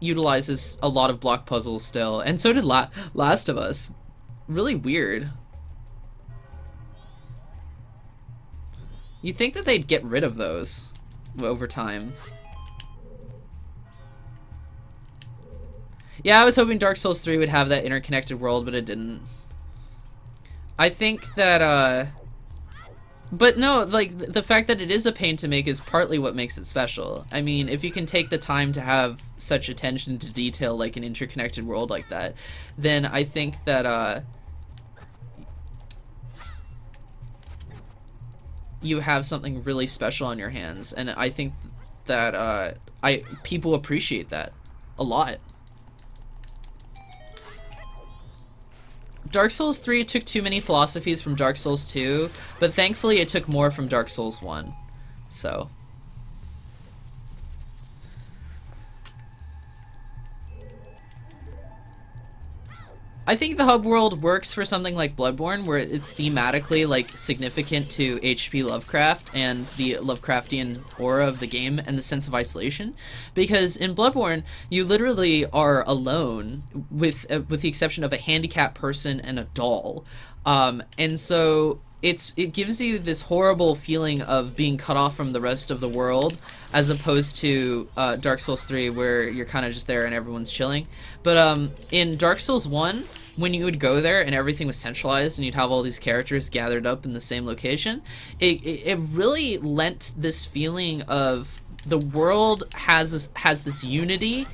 utilizes a lot of block puzzles still, and so did Last of Us. Really weird. You'd think that they'd get rid of those over time. Yeah, I was hoping Dark Souls 3 would have that interconnected world, but it didn't. I think that, but no, like, the fact that it is a pain to make is partly what makes it special. I mean, if you can take the time to have such attention to detail like an interconnected world like that, then I think that, you have something really special on your hands, and I think that, people appreciate that a lot. Dark Souls 3 took too many philosophies from Dark Souls 2, but thankfully it took more from Dark Souls 1. So. I think the hub world works for something like Bloodborne, where it's thematically like significant to H.P. Lovecraft and the Lovecraftian aura of the game and the sense of isolation, because in Bloodborne you literally are alone with the exception of a handicapped person and a doll, and so it gives you this horrible feeling of being cut off from the rest of the world, as opposed to Dark Souls 3 where you're kind of just there and everyone's chilling. But in Dark Souls 1, when you would go there and everything was centralized and you'd have all these characters gathered up in the same location, it really lent this feeling of the world has this unity,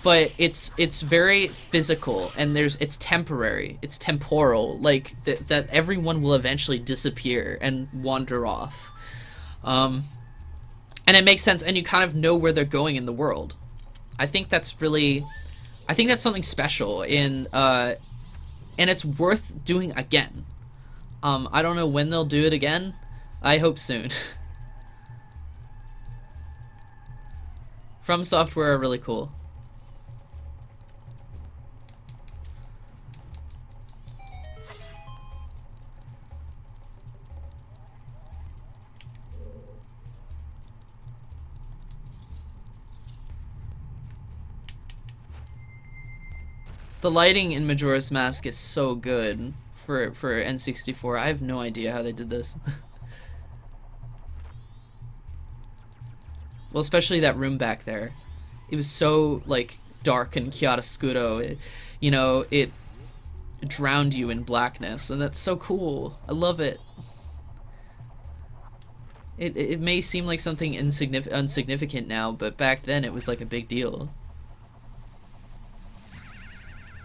but it's very physical, and it's temporary, it's temporal, like that everyone will eventually disappear and wander off. And it makes sense, and you kind of know where they're going in the world. I think that's something special in and it's worth doing again. I don't know when they'll do it again. I hope soon. From Software are really cool. The lighting in Majora's Mask is so good for N64. I have no idea how they did this. Well, especially that room back there. It was so, like, dark and chiaroscuro. It drowned you in blackness, and that's so cool. I love it. It may seem like something insignificant now, but back then it was like a big deal.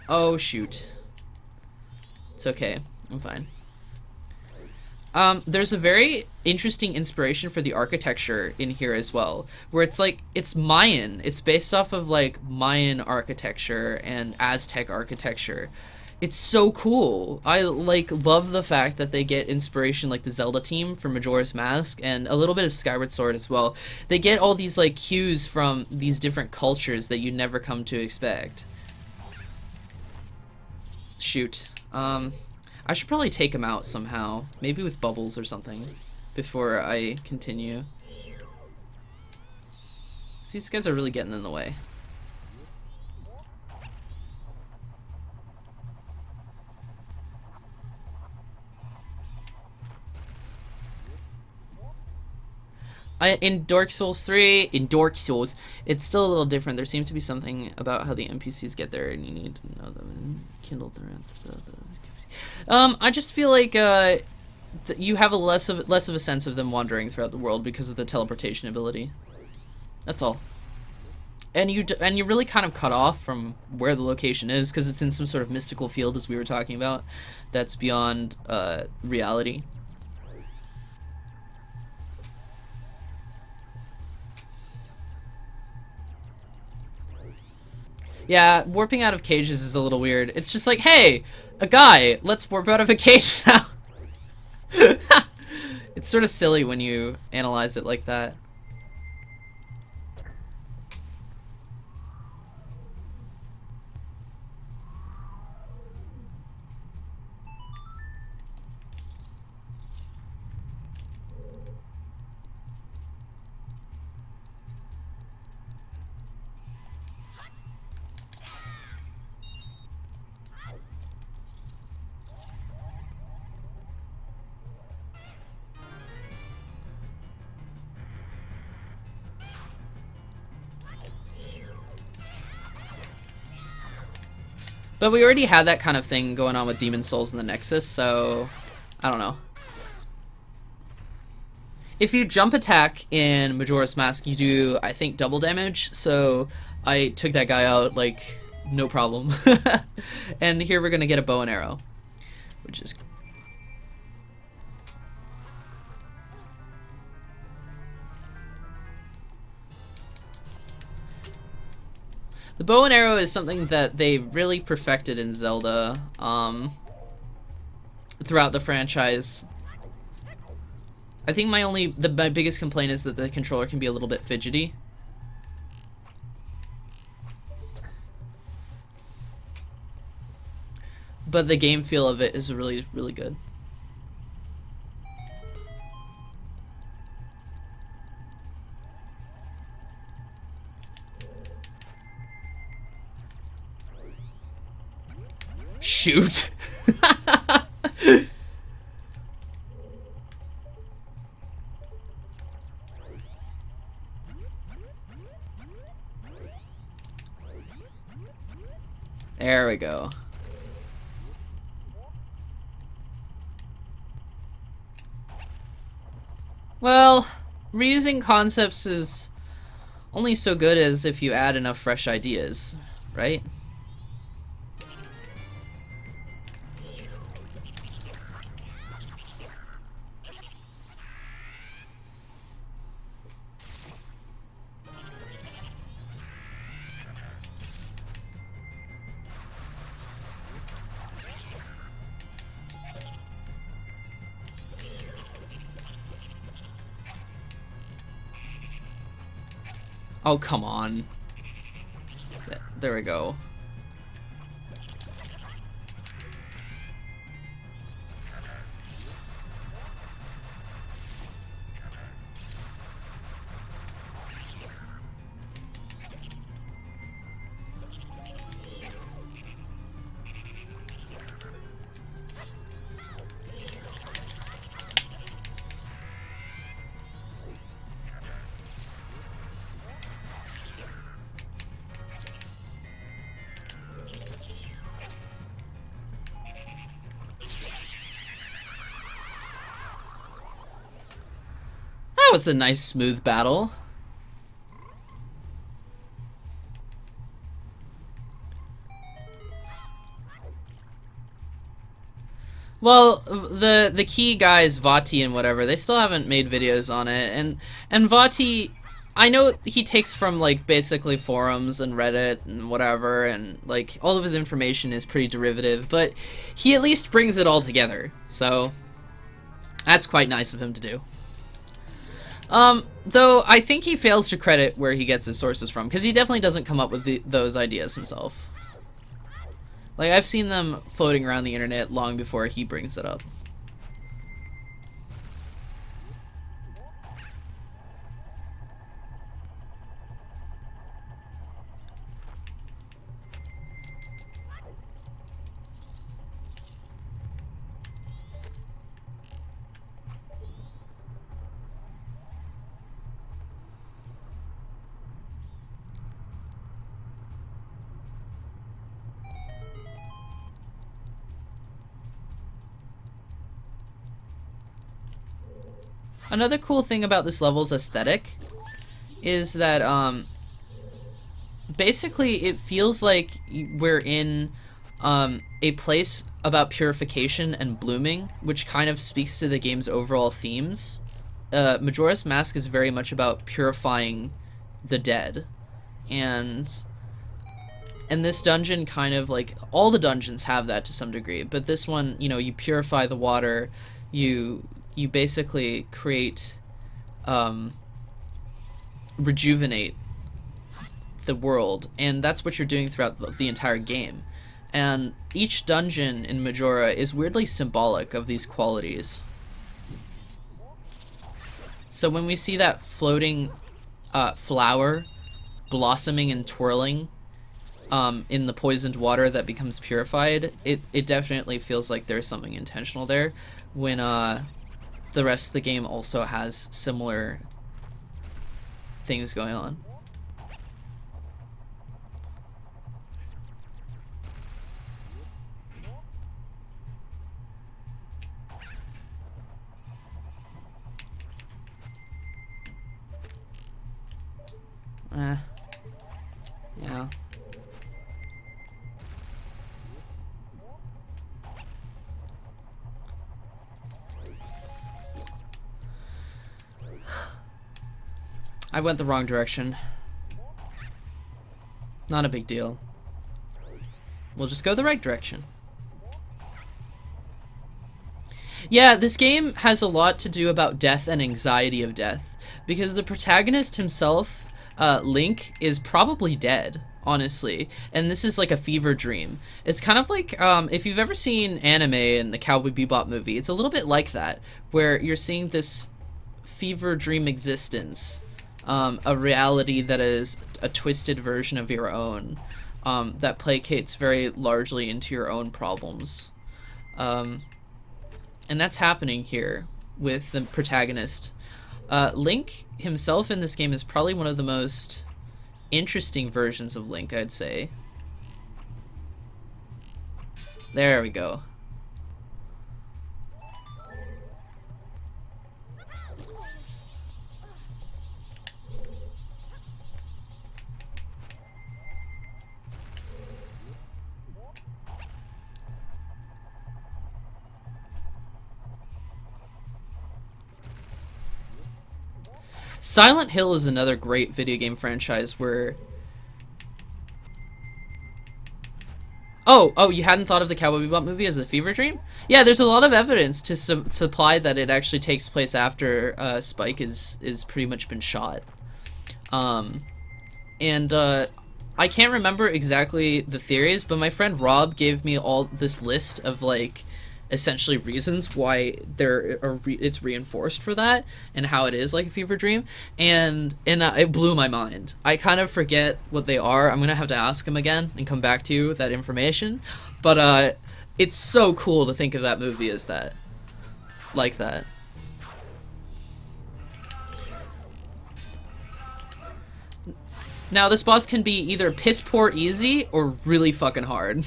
Oh, shoot. It's okay. I'm fine. There's a very interesting inspiration for the architecture in here as well, where it's like, it's Mayan. It's based off of like Mayan architecture and Aztec architecture. It's so cool. I like love the fact that they get inspiration like the Zelda team from Majora's Mask and a little bit of Skyward Sword as well. They get all these like cues from these different cultures that you never come to expect. Shoot. I should probably take him out somehow. Maybe with bubbles or something before I continue. See, these guys are really getting in the way. In Dark Souls 3, it's still a little different. There seems to be something about how the NPCs get there, and you need to know them and kindle throughout I just feel like you have less of a sense of them wandering throughout the world because of the teleportation ability. That's all. And you're really kind of cut off from where the location is because it's in some sort of mystical field, as we were talking about, that's beyond reality. Yeah, warping out of cages is a little weird. It's just like, hey, a guy, let's warp out of a cage now. It's sort of silly when you analyze it like that. But we already had that kind of thing going on with Demon Souls in the Nexus, so I don't know. If you jump attack in Majora's Mask, you do, I think, double damage, so I took that guy out, like, no problem. And here we're gonna get a bow and arrow, which is... The bow and arrow is something that they really perfected in Zelda throughout the franchise. I think my biggest complaint is that the controller can be a little bit fidgety. But the game feel of it is really, really good. Shoot. There we go. Well, reusing concepts is only so good as if you add enough fresh ideas, right? Oh, come on. There we go. was a nice smooth battle. Well, the key guys, Vati and whatever, they still haven't made videos on it, and Vati, I know he takes from like basically forums and Reddit and whatever, and like all of his information is pretty derivative, but he at least brings it all together, so that's quite nice of him to do. Though I think he fails to credit where he gets his sources from, because he definitely doesn't come up with those ideas himself. Like, I've seen them floating around the internet long before he brings it up. Another cool thing about this level's aesthetic is that basically it feels like we're in a place about purification and blooming, which kind of speaks to the game's overall themes. Majora's Mask is very much about purifying the dead, and this dungeon kind of, like, all the dungeons have that to some degree, but this one, you know, you purify the water, you basically create, rejuvenate the world, and that's what you're doing throughout the entire game. And each dungeon in Majora is weirdly symbolic of these qualities. So when we see that floating flower blossoming and twirling in the poisoned water that becomes purified, it definitely feels like there's something intentional there, when the rest of the game also has similar things going on. Yeah. I went the wrong direction. Not a big deal. We'll just go the right direction. Yeah, this game has a lot to do about death and anxiety of death, because the protagonist himself, Link, is probably dead, honestly, and this is like a fever dream. It's kind of like, if you've ever seen anime and the Cowboy Bebop movie, it's a little bit like that, where you're seeing this fever dream existence, a reality that is a twisted version of your own, that placates very largely into your own problems. And that's happening here with the protagonist. Link himself in this game is probably one of the most interesting versions of Link, I'd say. There we go. Silent Hill is another great video game franchise where... Oh, you hadn't thought of the Cowboy Bebop movie as a fever dream? Yeah, there's a lot of evidence to supply that it actually takes place after Spike is pretty much been shot. I can't remember exactly the theories, but my friend Rob gave me all this list of, like, essentially reasons why it's reinforced for that, and how it is like a fever dream, and it blew my mind. I kind of forget what they are. I'm gonna have to ask him again and come back to you with that information, but it's so cool to think of that movie as that, like that. Now this boss can be either piss poor easy or really fucking hard.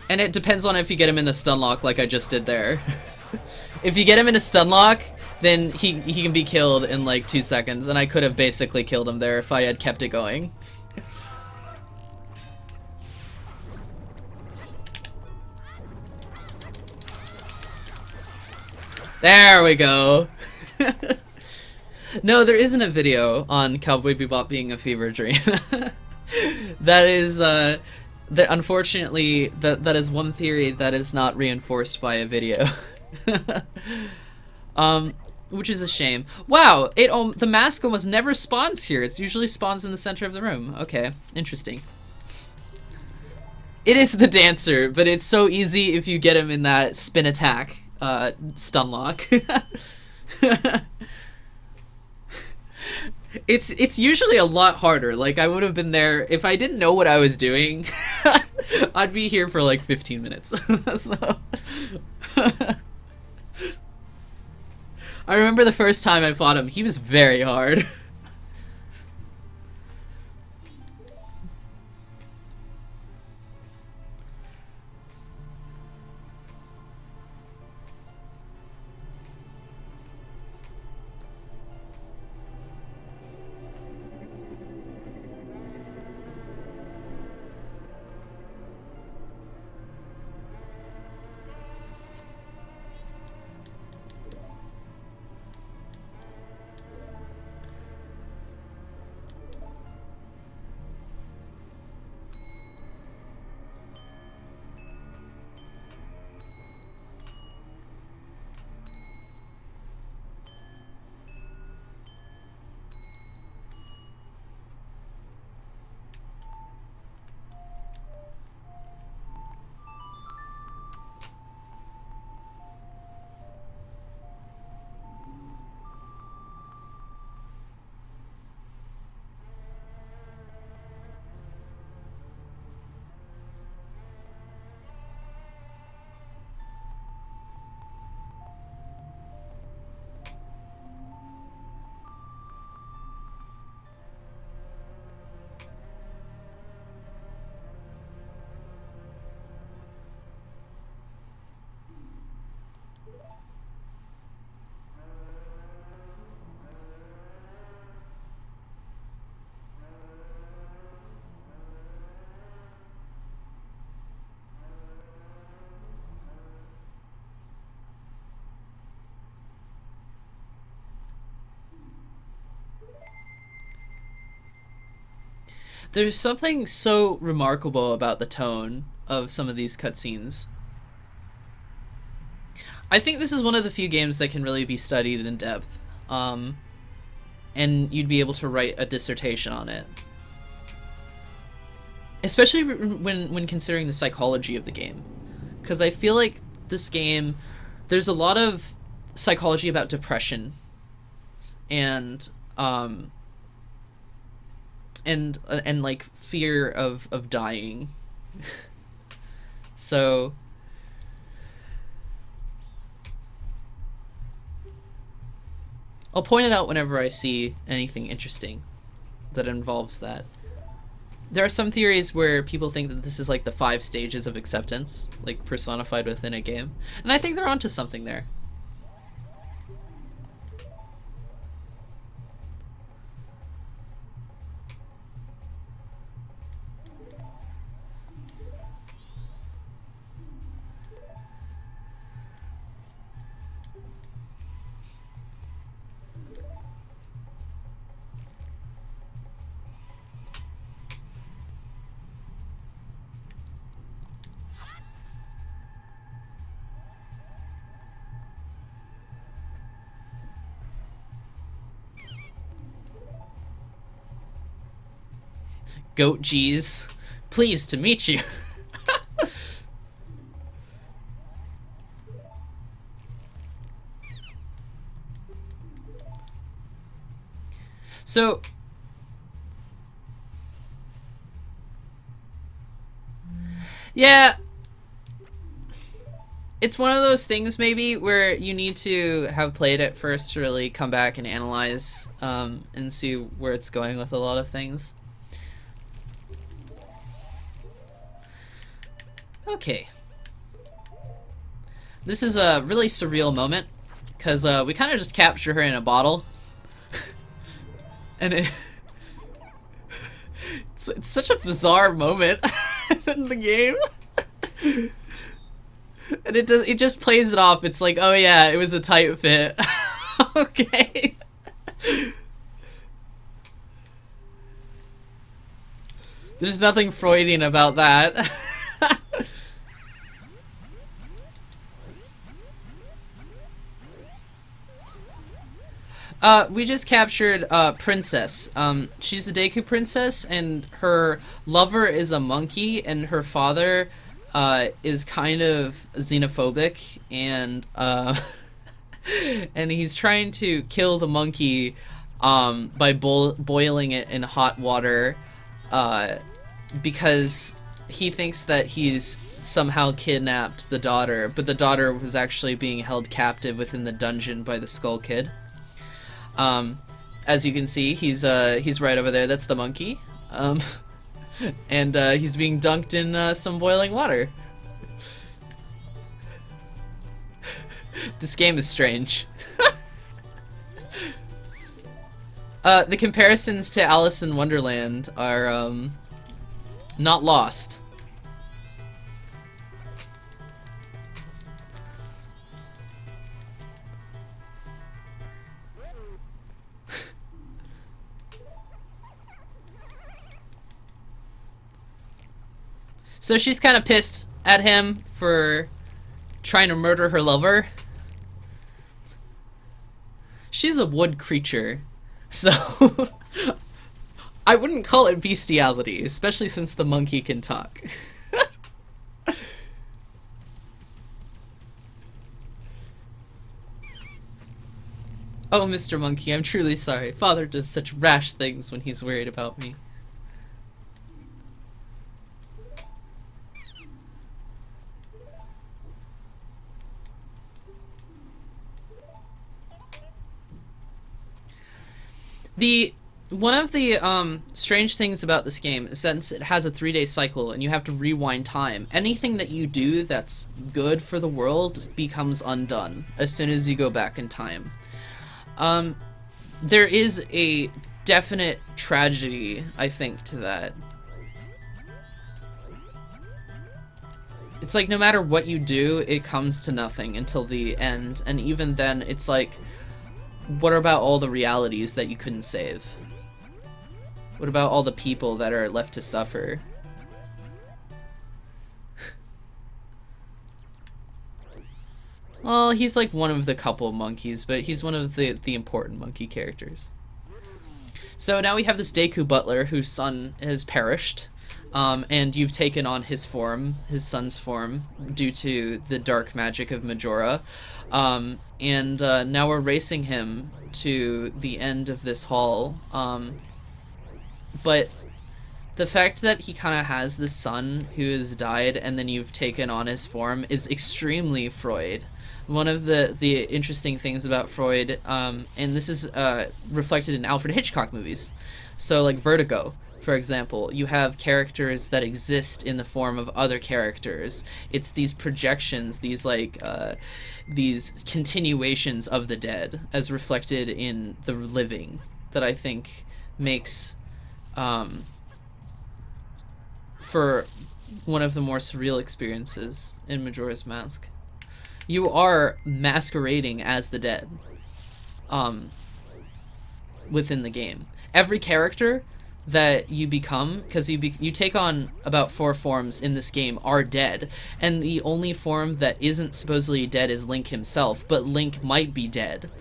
And it depends on if you get him in the stun lock like I just did there. If you get him in a stun lock, then he can be killed in like 2 seconds, and I could have basically killed him there if I had kept it going. There we go. No, there isn't a video on Cowboy Bebop being a fever dream. That is, unfortunately, that is one theory that is not reinforced by a video. Which is a shame. Wow, the mask almost never spawns here. It usually spawns in the center of the room. Okay, interesting. It is the dancer, but it's so easy if you get him in that spin attack, stun lock. It's usually a lot harder. Like, I would have been there if I didn't know what I was doing. I'd be here for like 15 minutes. So I remember the first time I fought him, he was very hard. There's something so remarkable about the tone of some of these cutscenes. I think this is one of the few games that can really be studied in depth, and you'd be able to write a dissertation on it. Especially when considering the psychology of the game. Because I feel like this game, there's a lot of psychology about depression and like fear of dying. So I'll point it out whenever I see anything interesting that involves that. There are some theories where people think that this is like the 5 stages of acceptance, like personified within a game. And I think they're onto something there. Goat G's, pleased to meet you. So yeah, it's one of those things maybe where you need to have played it first to really come back and analyze and see where it's going with a lot of things. Okay, This is a really surreal moment, because we kind of just capture her in a bottle. And it's such a bizarre moment in the game. And it just plays it off. It's like, oh yeah, it was a tight fit. Okay. There's nothing Freudian about that. We just captured Princess. She's the Deku Princess, and her lover is a monkey, and her father is kind of xenophobic, and and he's trying to kill the monkey by boiling it in hot water because he thinks that he's somehow kidnapped the daughter, but the daughter was actually being held captive within the dungeon by the Skull Kid. As you can see, he's right over there. That's the monkey. And he's being dunked in some boiling water. This game is strange. The comparisons to Alice in Wonderland are not lost. So she's kind of pissed at him for trying to murder her lover. She's a wood creature, so I wouldn't call it bestiality, especially since the monkey can talk. Oh, Mr. Monkey, I'm truly sorry. Father does such rash things when he's worried about me. One of the strange things about this game is since it has a 3-day cycle and you have to rewind time, anything that you do that's good for the world becomes undone as soon as you go back in time. There is a definite tragedy, I think, to that. It's like no matter what you do, it comes to nothing until the end, and even then it's like, what about all the realities that you couldn't save? What about all the people that are left to suffer? Well, he's like one of the couple monkeys, but he's one of the important monkey characters. So now we have this Deku butler whose son has perished, and you've taken on his form, his son's form, due to the dark magic of Majora. And now we're racing him to the end of this hall. But the fact that he kind of has this son who has died and then you've taken on his form is extremely Freud. One of the interesting things about Freud, and this is reflected in Alfred Hitchcock movies, so like Vertigo, for example, you have characters that exist in the form of other characters. It's these projections, these like these continuations of the dead as reflected in the living, that I think makes for one of the more surreal experiences in Majora's Mask. You are masquerading as the dead within the game. Every character that you become, because you take on about 4 forms in this game, are dead, and the only form that isn't supposedly dead is Link himself, but Link might be dead.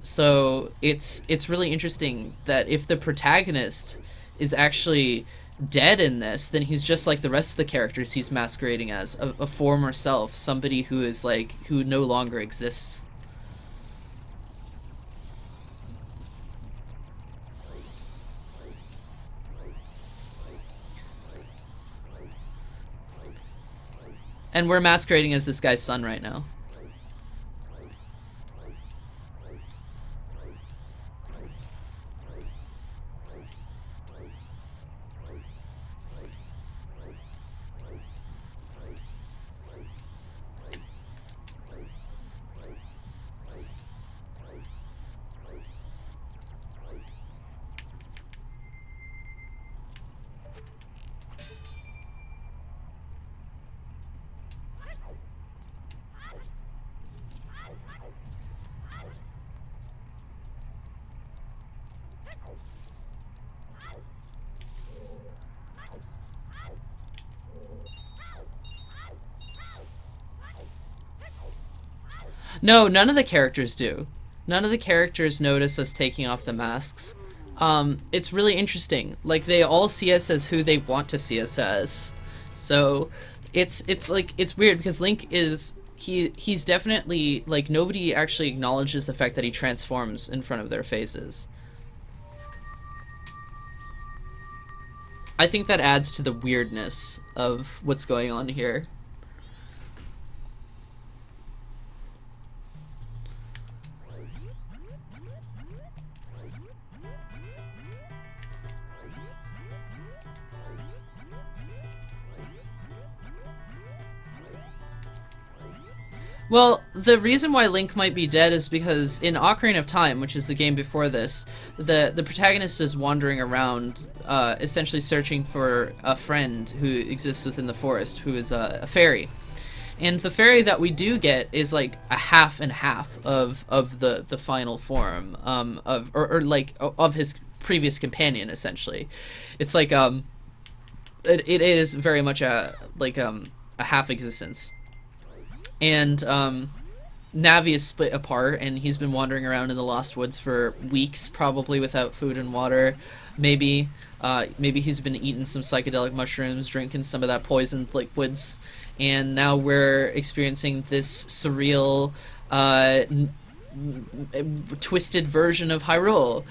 So it's really interesting that if the protagonist is actually dead in this, then he's just like the rest of the characters he's masquerading as, a former self, somebody who is like, who no longer exists. And we're masquerading as this guy's son right now. No, none of the characters do. None of the characters notice us taking off the masks. It's really interesting. Like, they all see us as who they want to see us as. So it's like, it's weird because Link is, he's definitely, like, nobody actually acknowledges the fact that he transforms in front of their faces. I think that adds to the weirdness of what's going on here. Well, the reason why Link might be dead is because in Ocarina of Time, which is the game before this, the protagonist is wandering around, essentially searching for a friend who exists within the forest, who is a fairy. And the fairy that we do get is like a half and half of the final form, of his previous companion, essentially. It's like it is very much a half existence. And Navi is split apart, and he's been wandering around in the Lost Woods for weeks, probably without food and water. Maybe he's been eating some psychedelic mushrooms, drinking some of that poisoned liquids, and now we're experiencing this surreal, twisted version of Hyrule.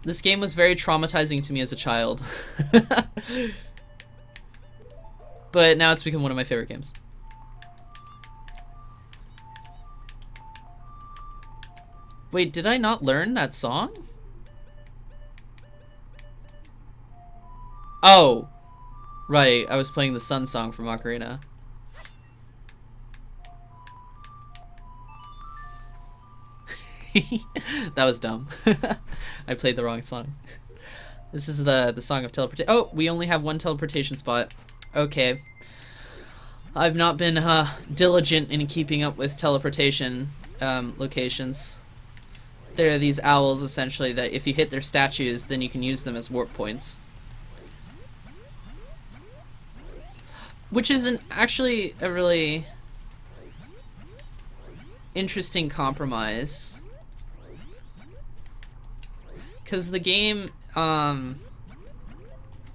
This game was very traumatizing to me as a child. But now it's become one of my favorite games. Wait, did I not learn that song? Oh! Right, I was playing the Sun song from Ocarina. That was dumb. I played the wrong song. This is the song of teleportation. Oh, we only have one teleportation spot. Okay. I've not been diligent in keeping up with teleportation locations. There are these owls, essentially, that if you hit their statues, then you can use them as warp points. Which is actually a really interesting compromise. Because the game,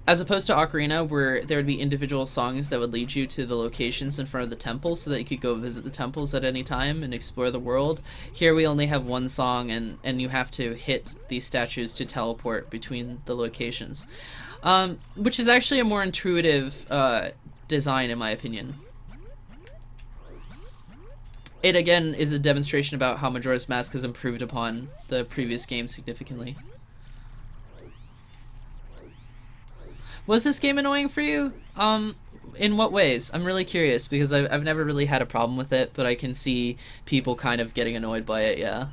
as opposed to Ocarina, where there would be individual songs that would lead you to the locations in front of the temples so that you could go visit the temples at any time and explore the world, here we only have one song, and you have to hit these statues to teleport between the locations. Which is actually a more intuitive design, in my opinion. It, again, is a demonstration about how Majora's Mask has improved upon the previous game significantly. Was this game annoying for you? In what ways? I'm really curious, because I've never really had a problem with it, but I can see people kind of getting annoyed by it, yeah.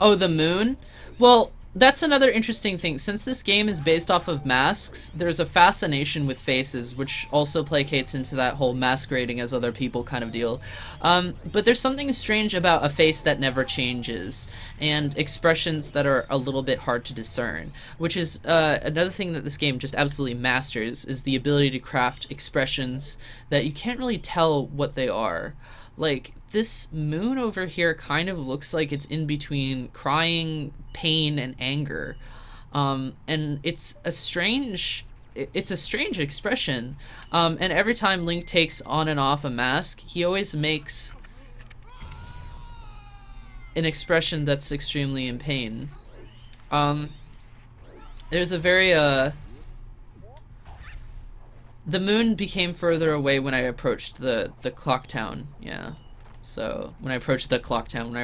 Oh, the moon? Well, that's another interesting thing. Since this game is based off of masks, there's a fascination with faces, which also placates into that whole masquerading as other people kind of deal. But there's something strange about a face that never changes, and expressions that are a little bit hard to discern, which is another thing that this game just absolutely masters, is the ability to craft expressions that you can't really tell what they are. Like, this moon over here kind of looks like it's in between crying, pain, and anger. And it's a strange expression. And every time Link takes on and off a mask, he always makes an expression that's extremely in pain. There's a very, the moon became further away when I approached the clock town, yeah. So, when I approached Clock Town.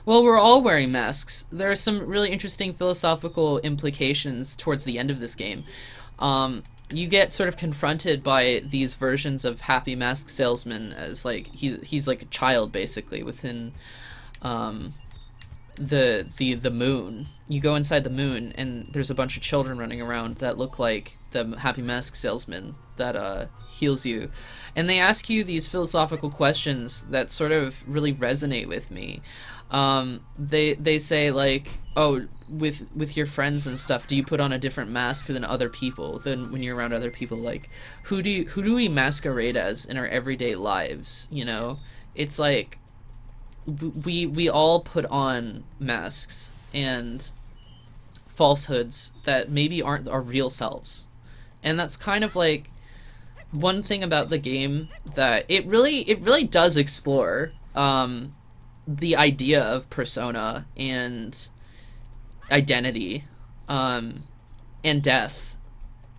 Well, we're all wearing masks. There are some really interesting philosophical implications towards the end of this game. You get sort of confronted by these versions of Happy Mask Salesman as like he's like a child basically within the moon. You go inside the moon and there's a bunch of children running around that look like the Happy Mask Salesman that heals you. And they ask you these philosophical questions that sort of really resonate with me. They say like, oh, with your friends and stuff, do you put on a different mask than other people, than when you're around other people? Like, who do we masquerade as in our everyday lives? You know, it's like we all put on masks and falsehoods that maybe aren't our real selves, and that's kind of like one thing about the game that it really does explore the idea of persona and identity, and death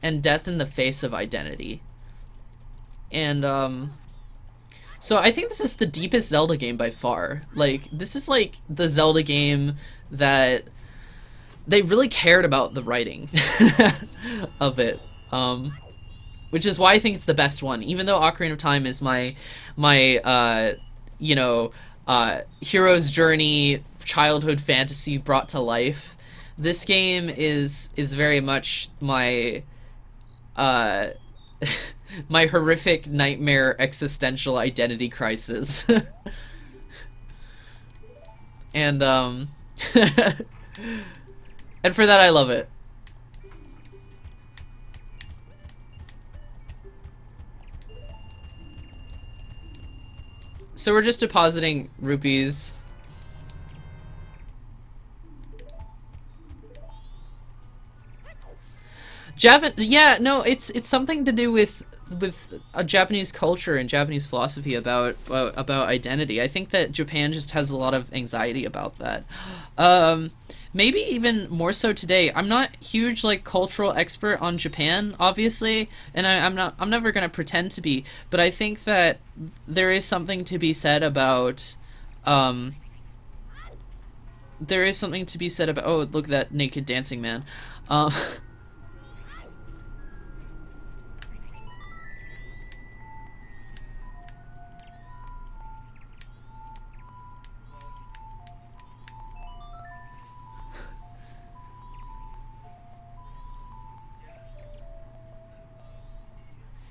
in the face of identity. And so I think this is the deepest Zelda game by far. Like, this is like the Zelda game that they really cared about the writing of it, which is why I think it's the best one. Even though Ocarina of Time is my you know, hero's journey, childhood fantasy brought to life, this game is very much my my horrific nightmare existential identity crisis. And and for that I love it. So we're just depositing rupees. Yeah, no, it's something to do with a Japanese culture and Japanese philosophy about identity. I think that Japan just has a lot of anxiety about that. Maybe even more so today. I'm not huge like cultural expert on Japan, obviously, and I'm never gonna pretend to be. But I think that there is something to be said about. There is something to be said about. Oh, look at that naked dancing man.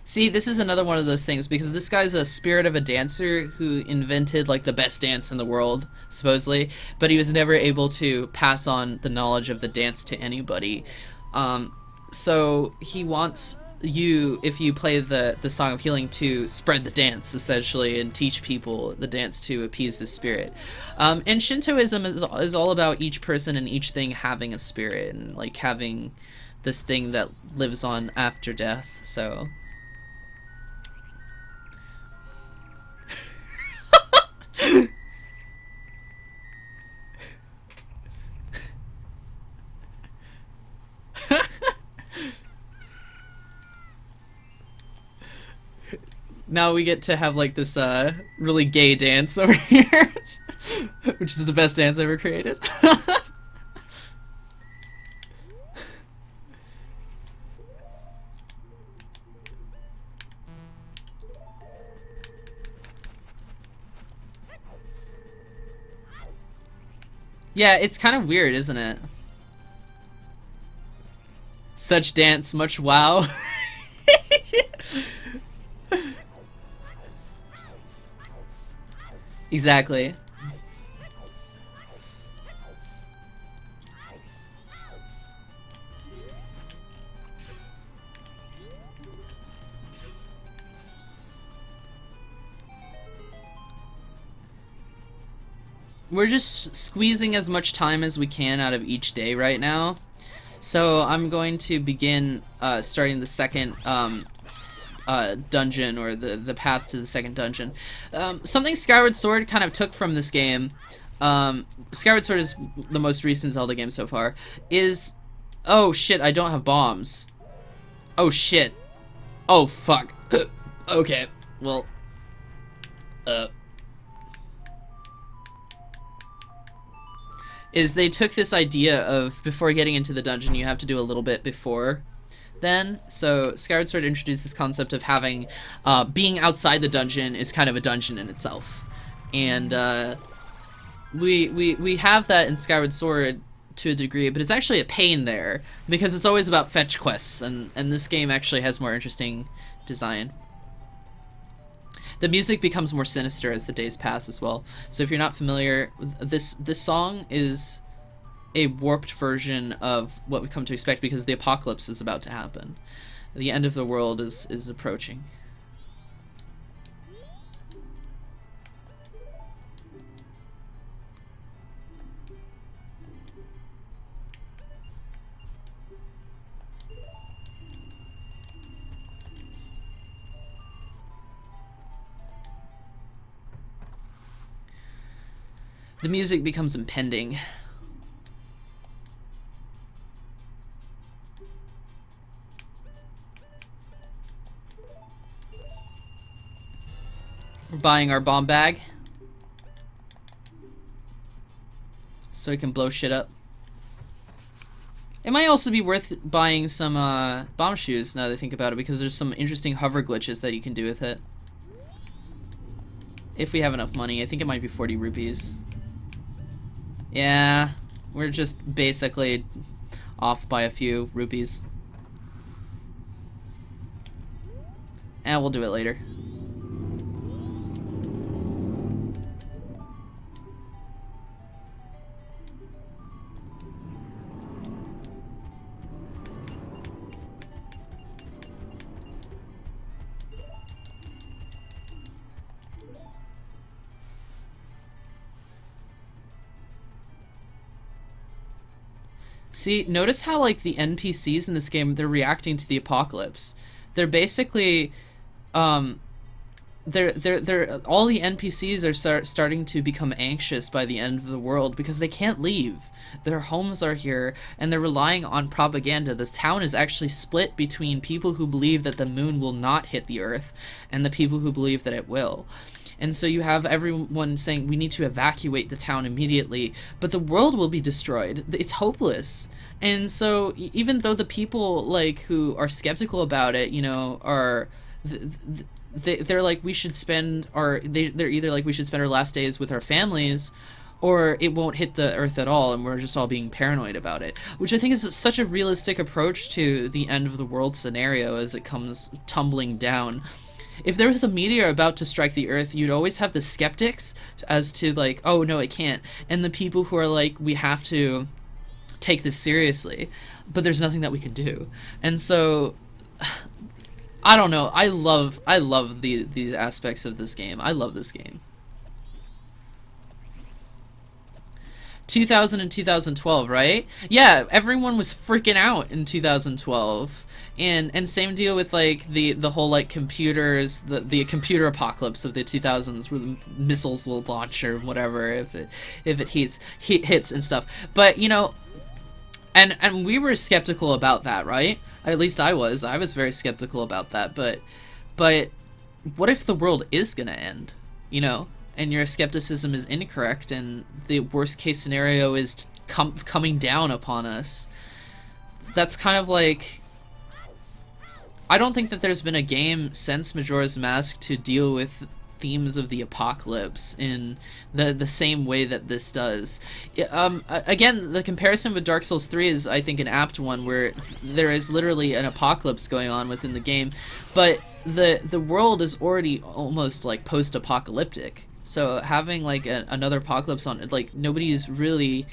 See, this is another one of those things, because this guy's a spirit of a dancer who invented, like, the best dance in the world, supposedly, but he was never able to pass on the knowledge of the dance to anybody. So he wants you, if you play the Song of Healing, to spread the dance, essentially, and teach people the dance to appease the spirit. And Shintoism is all about each person and each thing having a spirit, and, like, having this thing that lives on after death, so... Now we get to have like this really gay dance over here, which is the best dance ever created. Yeah, it's kind of weird, isn't it? Such dance, much wow. Exactly. We're just squeezing as much time as we can out of each day right now. So I'm going to begin starting the second dungeon, or the path to the second dungeon. Something Skyward Sword kind of took from this game, Skyward Sword is the most recent Zelda game so far, is... Oh shit, I don't have bombs. Oh shit. Oh fuck. Okay, well... is they took this idea of before getting into the dungeon, you have to do a little bit before then. So Skyward Sword introduced this concept of having being outside the dungeon is kind of a dungeon in itself, and we have that in Skyward Sword to a degree, but it's actually a pain there because it's always about fetch quests, and this game actually has more interesting design. The music becomes more sinister as the days pass as well. So if you're not familiar, this song is a warped version of what we come to expect because the apocalypse is about to happen. The end of the world is approaching. The music becomes impending. We're buying our bomb bag so we can blow shit up. It might also be worth buying some bomb shoes now that I think about it, because there's some interesting hover glitches that you can do with it. If we have enough money. I think it might be 40 rupees. Yeah, we're just basically off by a few rupees. And we'll do it later. See, notice how, like, the NPCs in this game, they're reacting to the apocalypse. They're basically, they're all the NPCs are starting to become anxious by the end of the world because they can't leave. Their homes are here, and they're relying on propaganda. This town is actually split between people who believe that the moon will not hit the Earth and the people who believe that it will. And so you have everyone saying, we need to evacuate the town immediately, but the world will be destroyed. It's hopeless. And so even though the people, like, who are skeptical about it, you know, are... they're like, we should spend our... They're either like, we should spend our last days with our families, or it won't hit the Earth at all, and we're just all being paranoid about it. Which I think is such a realistic approach to the end of the world scenario as it comes tumbling down. If there was a meteor about to strike the Earth, you'd always have the skeptics as to, like, oh, no, it can't. And the people who are like, we have to take this seriously, but there's nothing that we can do. And so, I don't know. I love these aspects of this game. I love this game. 2000 and 2012, right? Yeah, everyone was freaking out in 2012. And same deal with, like, the whole, like, computers, the computer apocalypse of the 2000s, where the missiles will launch or whatever if it hits and stuff. But, you know, and we were skeptical about that, right? At least I was very skeptical about that. But what if the world is gonna end, you know, and your skepticism is incorrect, and the worst case scenario is coming down upon us? That's kind of like, I don't think that there's been a game since Majora's Mask to deal with themes of the apocalypse in the same way that this does. Again, the comparison with Dark Souls 3 is, I think, an apt one, where there is literally an apocalypse going on within the game, but the world is already almost, like, post-apocalyptic. So having, like, another apocalypse on it, like, nobody's really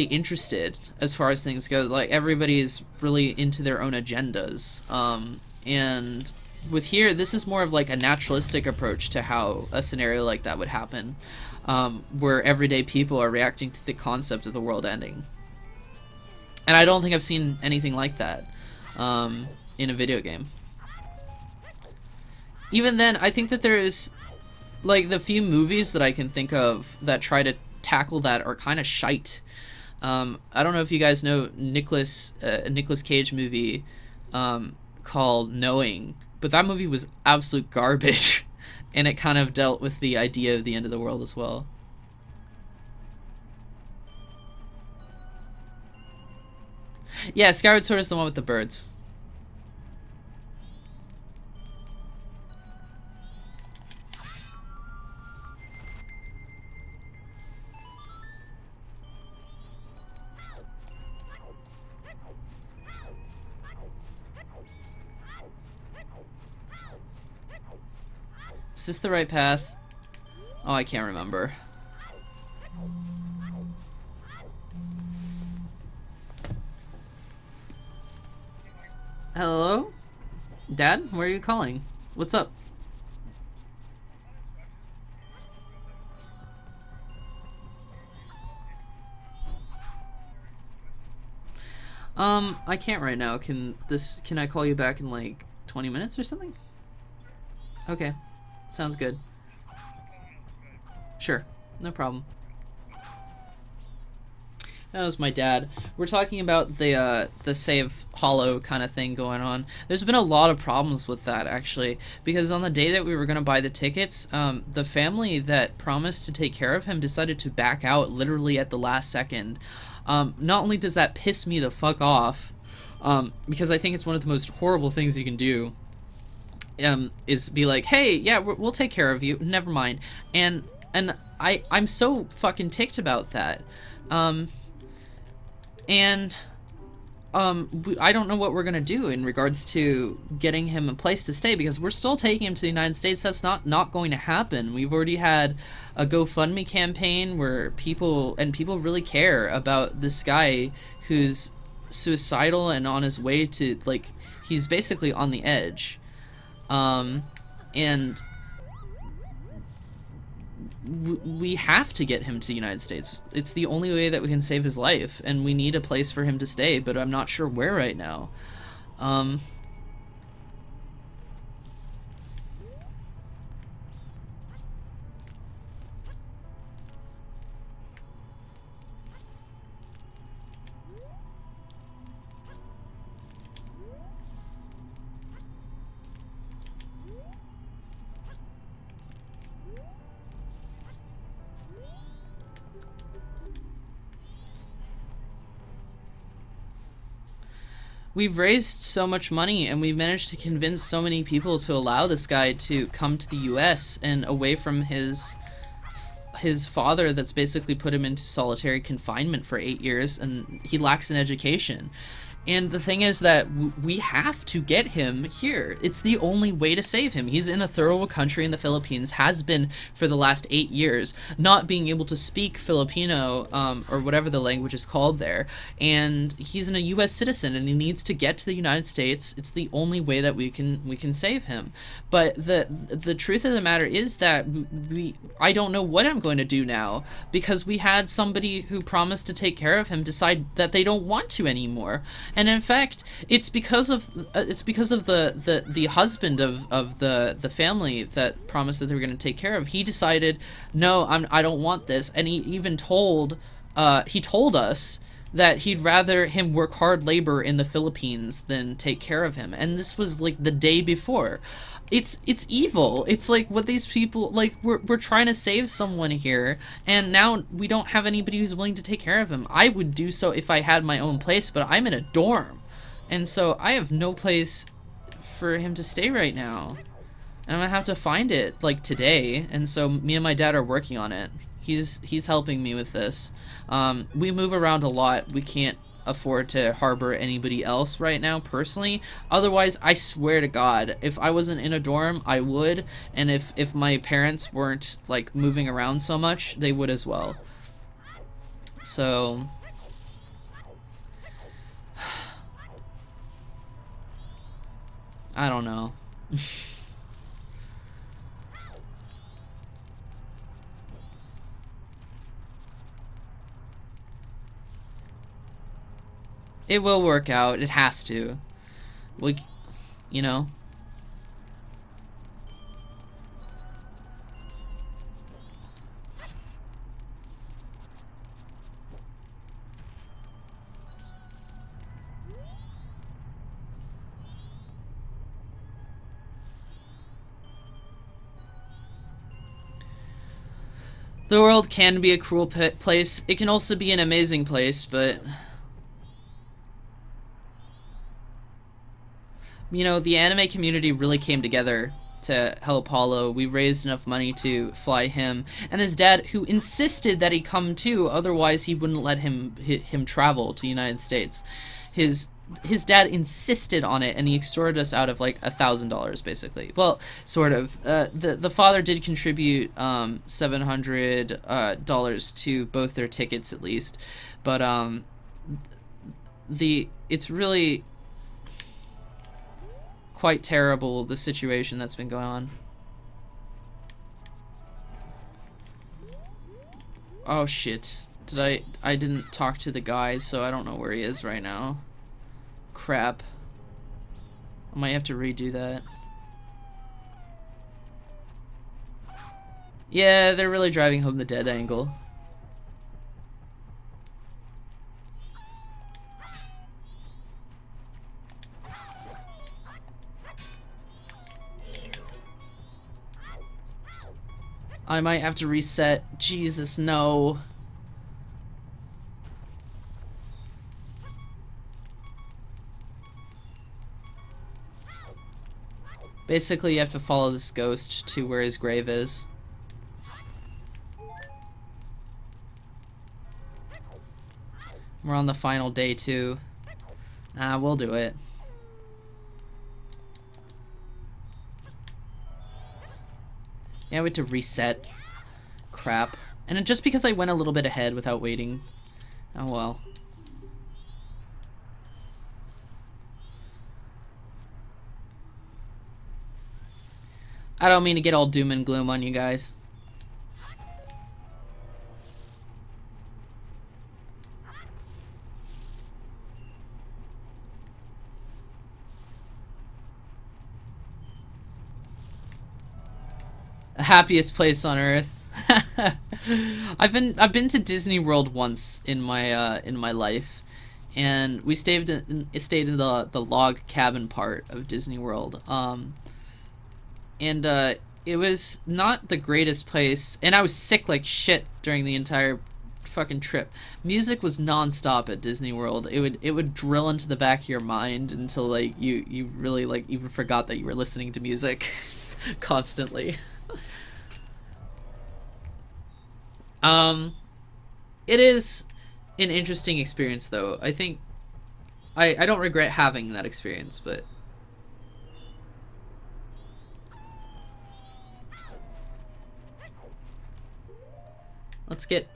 interested as far as things goes. Like, everybody's really into their own agendas, and with here, this is more of, like, a naturalistic approach to how a scenario like that would happen, where everyday people are reacting to the concept of the world ending. And I don't think I've seen anything like that in a video game. Even then, I think that there is, like, the few movies that I can think of that try to tackle that are kind of shite. I don't know if you guys know Nicolas Cage movie called Knowing, but that movie was absolute garbage, and it kind of dealt with the idea of the end of the world as well. Yeah, Skyward Sword is the one with the birds. Is this the right path? Oh, I can't remember. Hello? Dad? Where are you calling? What's up? I can't right now. Can I call you back in like 20 minutes or something? Okay. Sounds good. Sure. No problem. That was my dad. We're talking about the save hollow kind of thing going on. There's been a lot of problems with that, actually, because on the day that we were going to buy the tickets, the family that promised to take care of him decided to back out literally at the last second. Not only does that piss me the fuck off, because I think it's one of the most horrible things you can do, is be like, hey, yeah, we'll take care of you, never mind. And I'm so fucking ticked about that. I don't know what we're gonna do in regards to getting him a place to stay, because we're still taking him to the United States. That's not going to happen. We've already had a GoFundMe campaign where people really care about this guy who's suicidal and on his way to, like, he's basically on the edge. And we have to get him to the United States. It's the only way that we can save his life, and we need a place for him to stay, but I'm not sure where right now. We've raised so much money, and we've managed to convince so many people to allow this guy to come to the US and away from his father that's basically put him into solitary confinement for 8 years, and he lacks an education. And the thing is that we have to get him here. It's the only way to save him. He's in a third world country in the Philippines, has been for the last 8 years, not being able to speak Filipino, or whatever the language is called there. And he's a U.S. citizen, and he needs to get to the United States. It's the only way that we can save him. But the truth of the matter is that I don't know what I'm going to do now, because we had somebody who promised to take care of him decide that they don't want to anymore. And in fact, it's because of the husband of the family that promised that they were going to take care of. He decided, no, I don't want this, and he even told us that he'd rather him work hard labor in the Philippines than take care of him. And this was like the day before. It's evil. It's like what these people, like, we're trying to save someone here, and now we don't have anybody who's willing to take care of him. I would do so if I had my own place, but I'm in a dorm, and so I have no place for him to stay right now, and I'm gonna have to find it like today. And so me and my dad are working on it. He's helping me with this. We move around a lot. We can't afford to harbor anybody else right now personally. Otherwise, I swear to God, if I wasn't in a dorm, I would. And if my parents weren't like moving around so much, they would as well. So I don't know. It will work out. It has to. We, you know. The world can be a cruel place. It can also be an amazing place, but you know, the anime community really came together to help Hollow. We raised enough money to fly him and his dad, who insisted that he come too, otherwise he wouldn't let him travel to the United States. His dad insisted on it, and he extorted us out of like $1,000 basically. Well, sort of. The father did contribute $700 to both their tickets at least, but it's really quite terrible, the situation that's been going on. Oh shit. I didn't talk to the guy, so I don't know where he is right now. Crap. I might have to redo that. Yeah, they're really driving home the dead angle. I might have to reset. Jesus, no. Basically, you have to follow this ghost to where his grave is. We're on the final day, too. We'll do it. Yeah, we had to reset. Crap. And just because I went a little bit ahead without waiting. Oh well. I don't mean to get all doom and gloom on you guys. Happiest place on earth. I've been to Disney World once in my life, and we stayed in the log cabin part of Disney World. It was not the greatest place, and I was sick like shit during the entire fucking trip. Music was non-stop at Disney World. It would drill into the back of your mind until like you really like even forgot that you were listening to music constantly. It is an interesting experience, though. I think I don't regret having that experience, but let's get...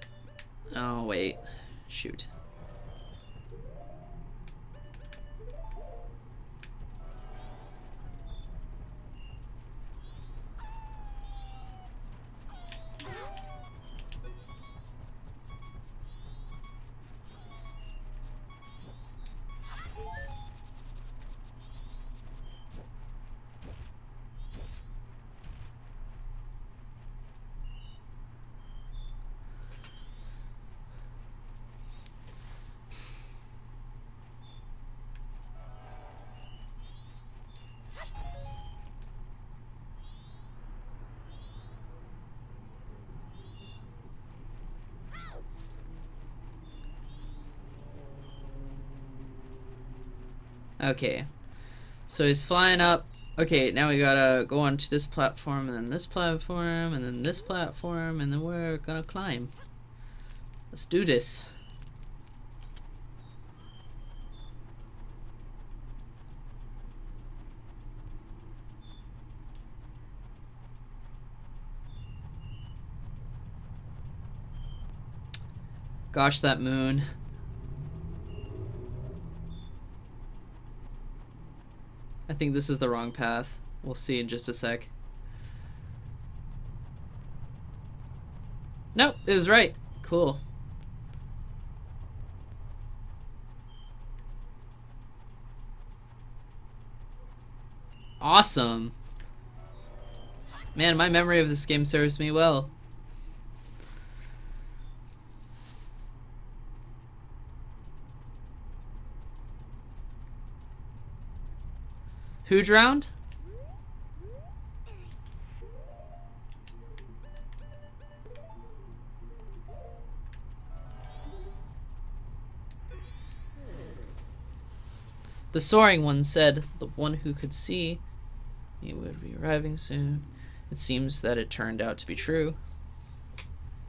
Oh, wait. Shoot. Okay, so he's flying up. Okay, now we gotta go onto this platform, and then this platform, and then this platform, and then we're gonna climb. Let's do this. Gosh, that moon. I think this is the wrong path. We'll see in just a sec. Nope, it was right. Cool. Awesome. Man, my memory of this game serves me well. Who drowned? The soaring one said, the one who could see, he would be arriving soon. It seems that it turned out to be true.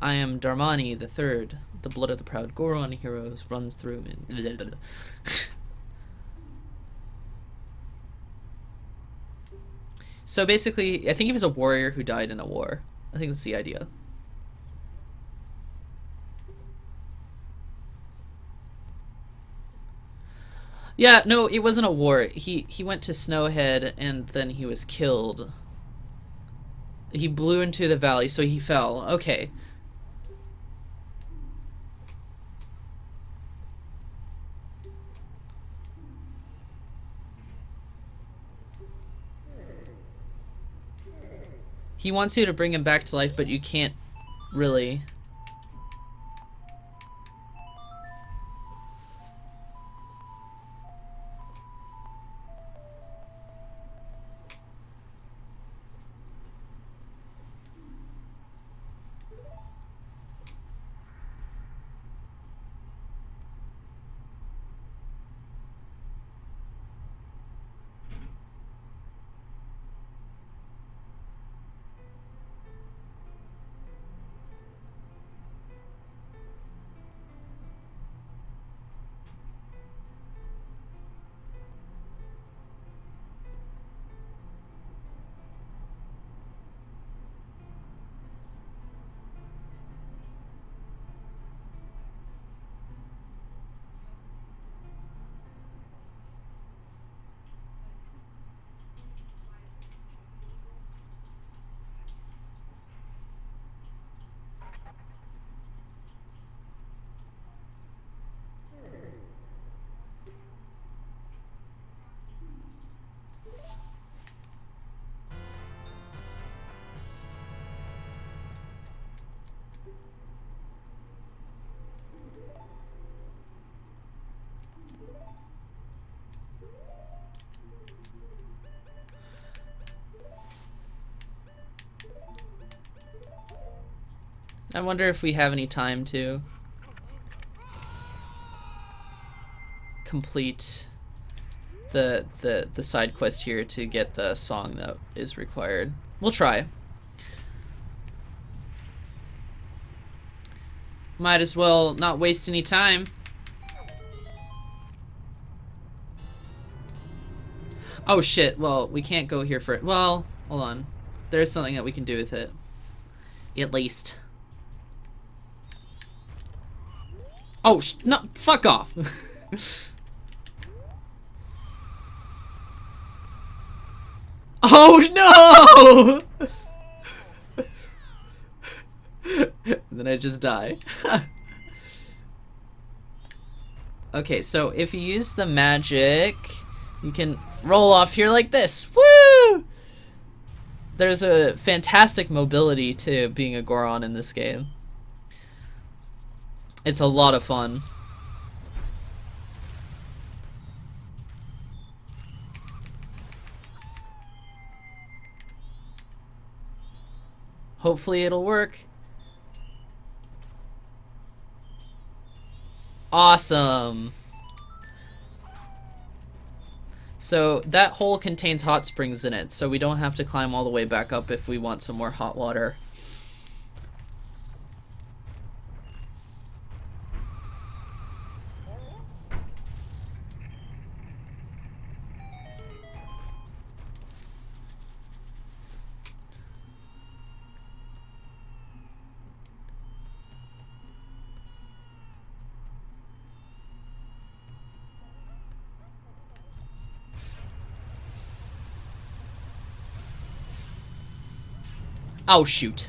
I am Darmani the Third. The blood of the proud Goron heroes runs through me. So basically, I think he was a warrior who died in a war. I think that's the idea. Yeah, no, it wasn't a war. He went to Snowhead and then he was killed. He blew into the valley, so he fell. Okay. He wants you to bring him back to life, but you can't really. I wonder if we have any time to complete the side quest here to get the song that is required. We'll try. Might as well not waste any time. Oh shit, well, we can't go here for it. Well, hold on. There's something that we can do with it. At least. Oh, no, fuck off. Oh no! Then I just die. Okay, so if you use the magic, you can roll off here like this. Woo! There's a fantastic mobility to being a Goron in this game. It's a lot of fun. Hopefully it'll work. Awesome. So that hole contains hot springs in it, so we don't have to climb all the way back up if we want some more hot water. Oh, shoot.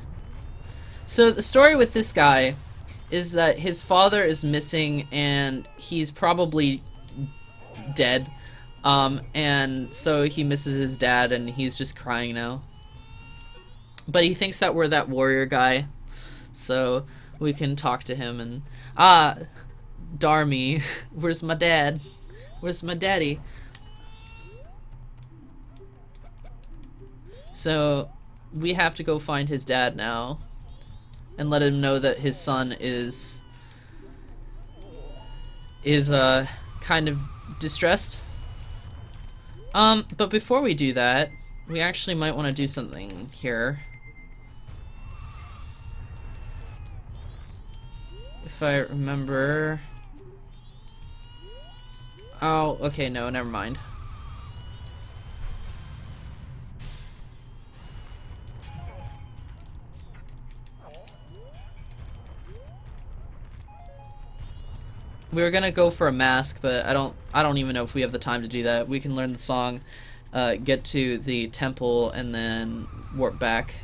So the story with this guy is that his father is missing and he's probably dead. And so he misses his dad and he's just crying now. But he thinks that we're that warrior guy. So we can talk to him and... Darmy, where's my dad? Where's my daddy? So... we have to go find his dad now and let him know that his son is kind of distressed. But before we do that, we actually might want to do something here. If I remember... Oh, okay, no, never mind. We were gonna go for a mask, but I don't even know if we have the time to do that. We can learn the song, get to the temple, and then warp back.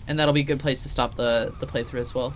And that'll be a good place to stop the playthrough as well.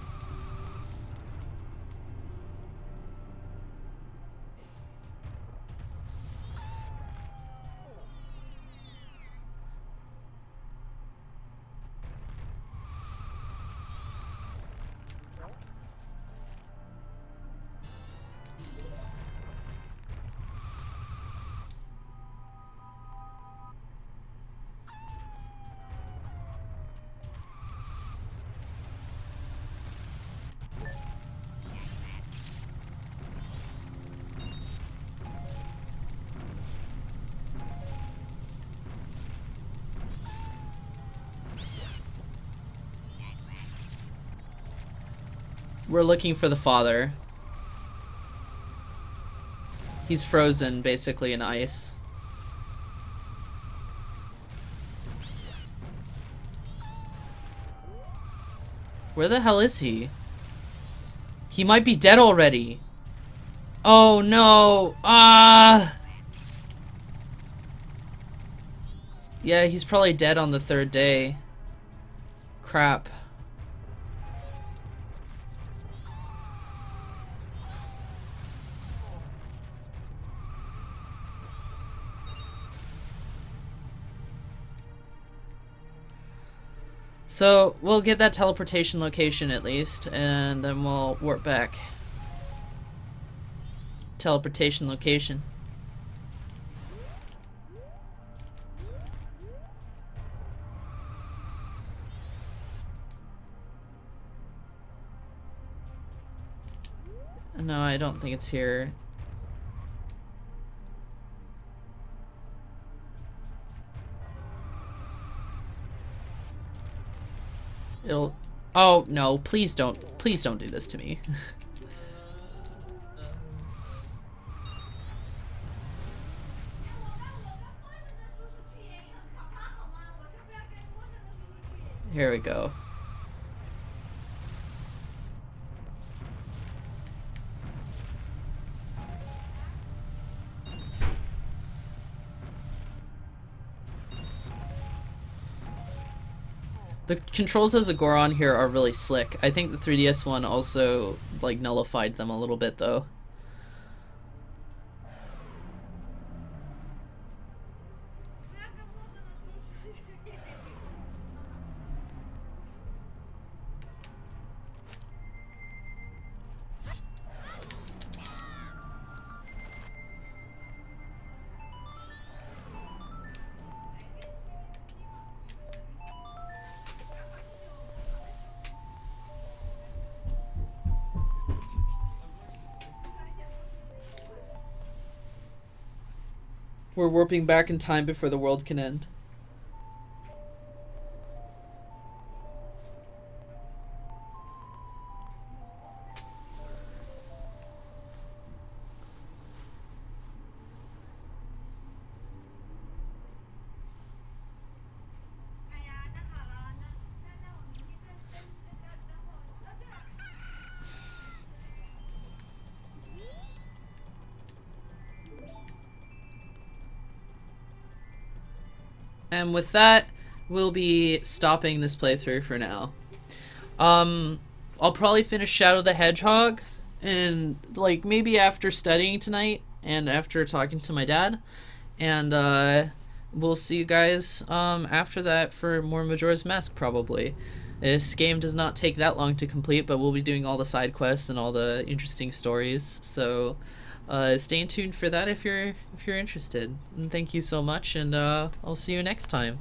We're looking for the father. He's frozen, basically, in ice. Where the hell is he? He might be dead already. Oh no! Ah! Yeah, he's probably dead on the 3rd day. Crap. So, we'll get that teleportation location at least, and then we'll warp back. Teleportation location. No, I don't think it's here. It'll... Oh, no, please don't do this to me. Here we go. The controls as a Goron here are really slick. I think the 3DS one also, like, nullified them a little bit, though. We're warping back in time before the world can end. And with that, we'll be stopping this playthrough for now. I'll probably finish Shadow the Hedgehog, and like maybe after studying tonight and after talking to my dad, and we'll see you guys after that for more Majora's Mask probably. This game does not take that long to complete, but we'll be doing all the side quests and all the interesting stories. So stay tuned for that if you're interested. And thank you so much, and I'll see you next time.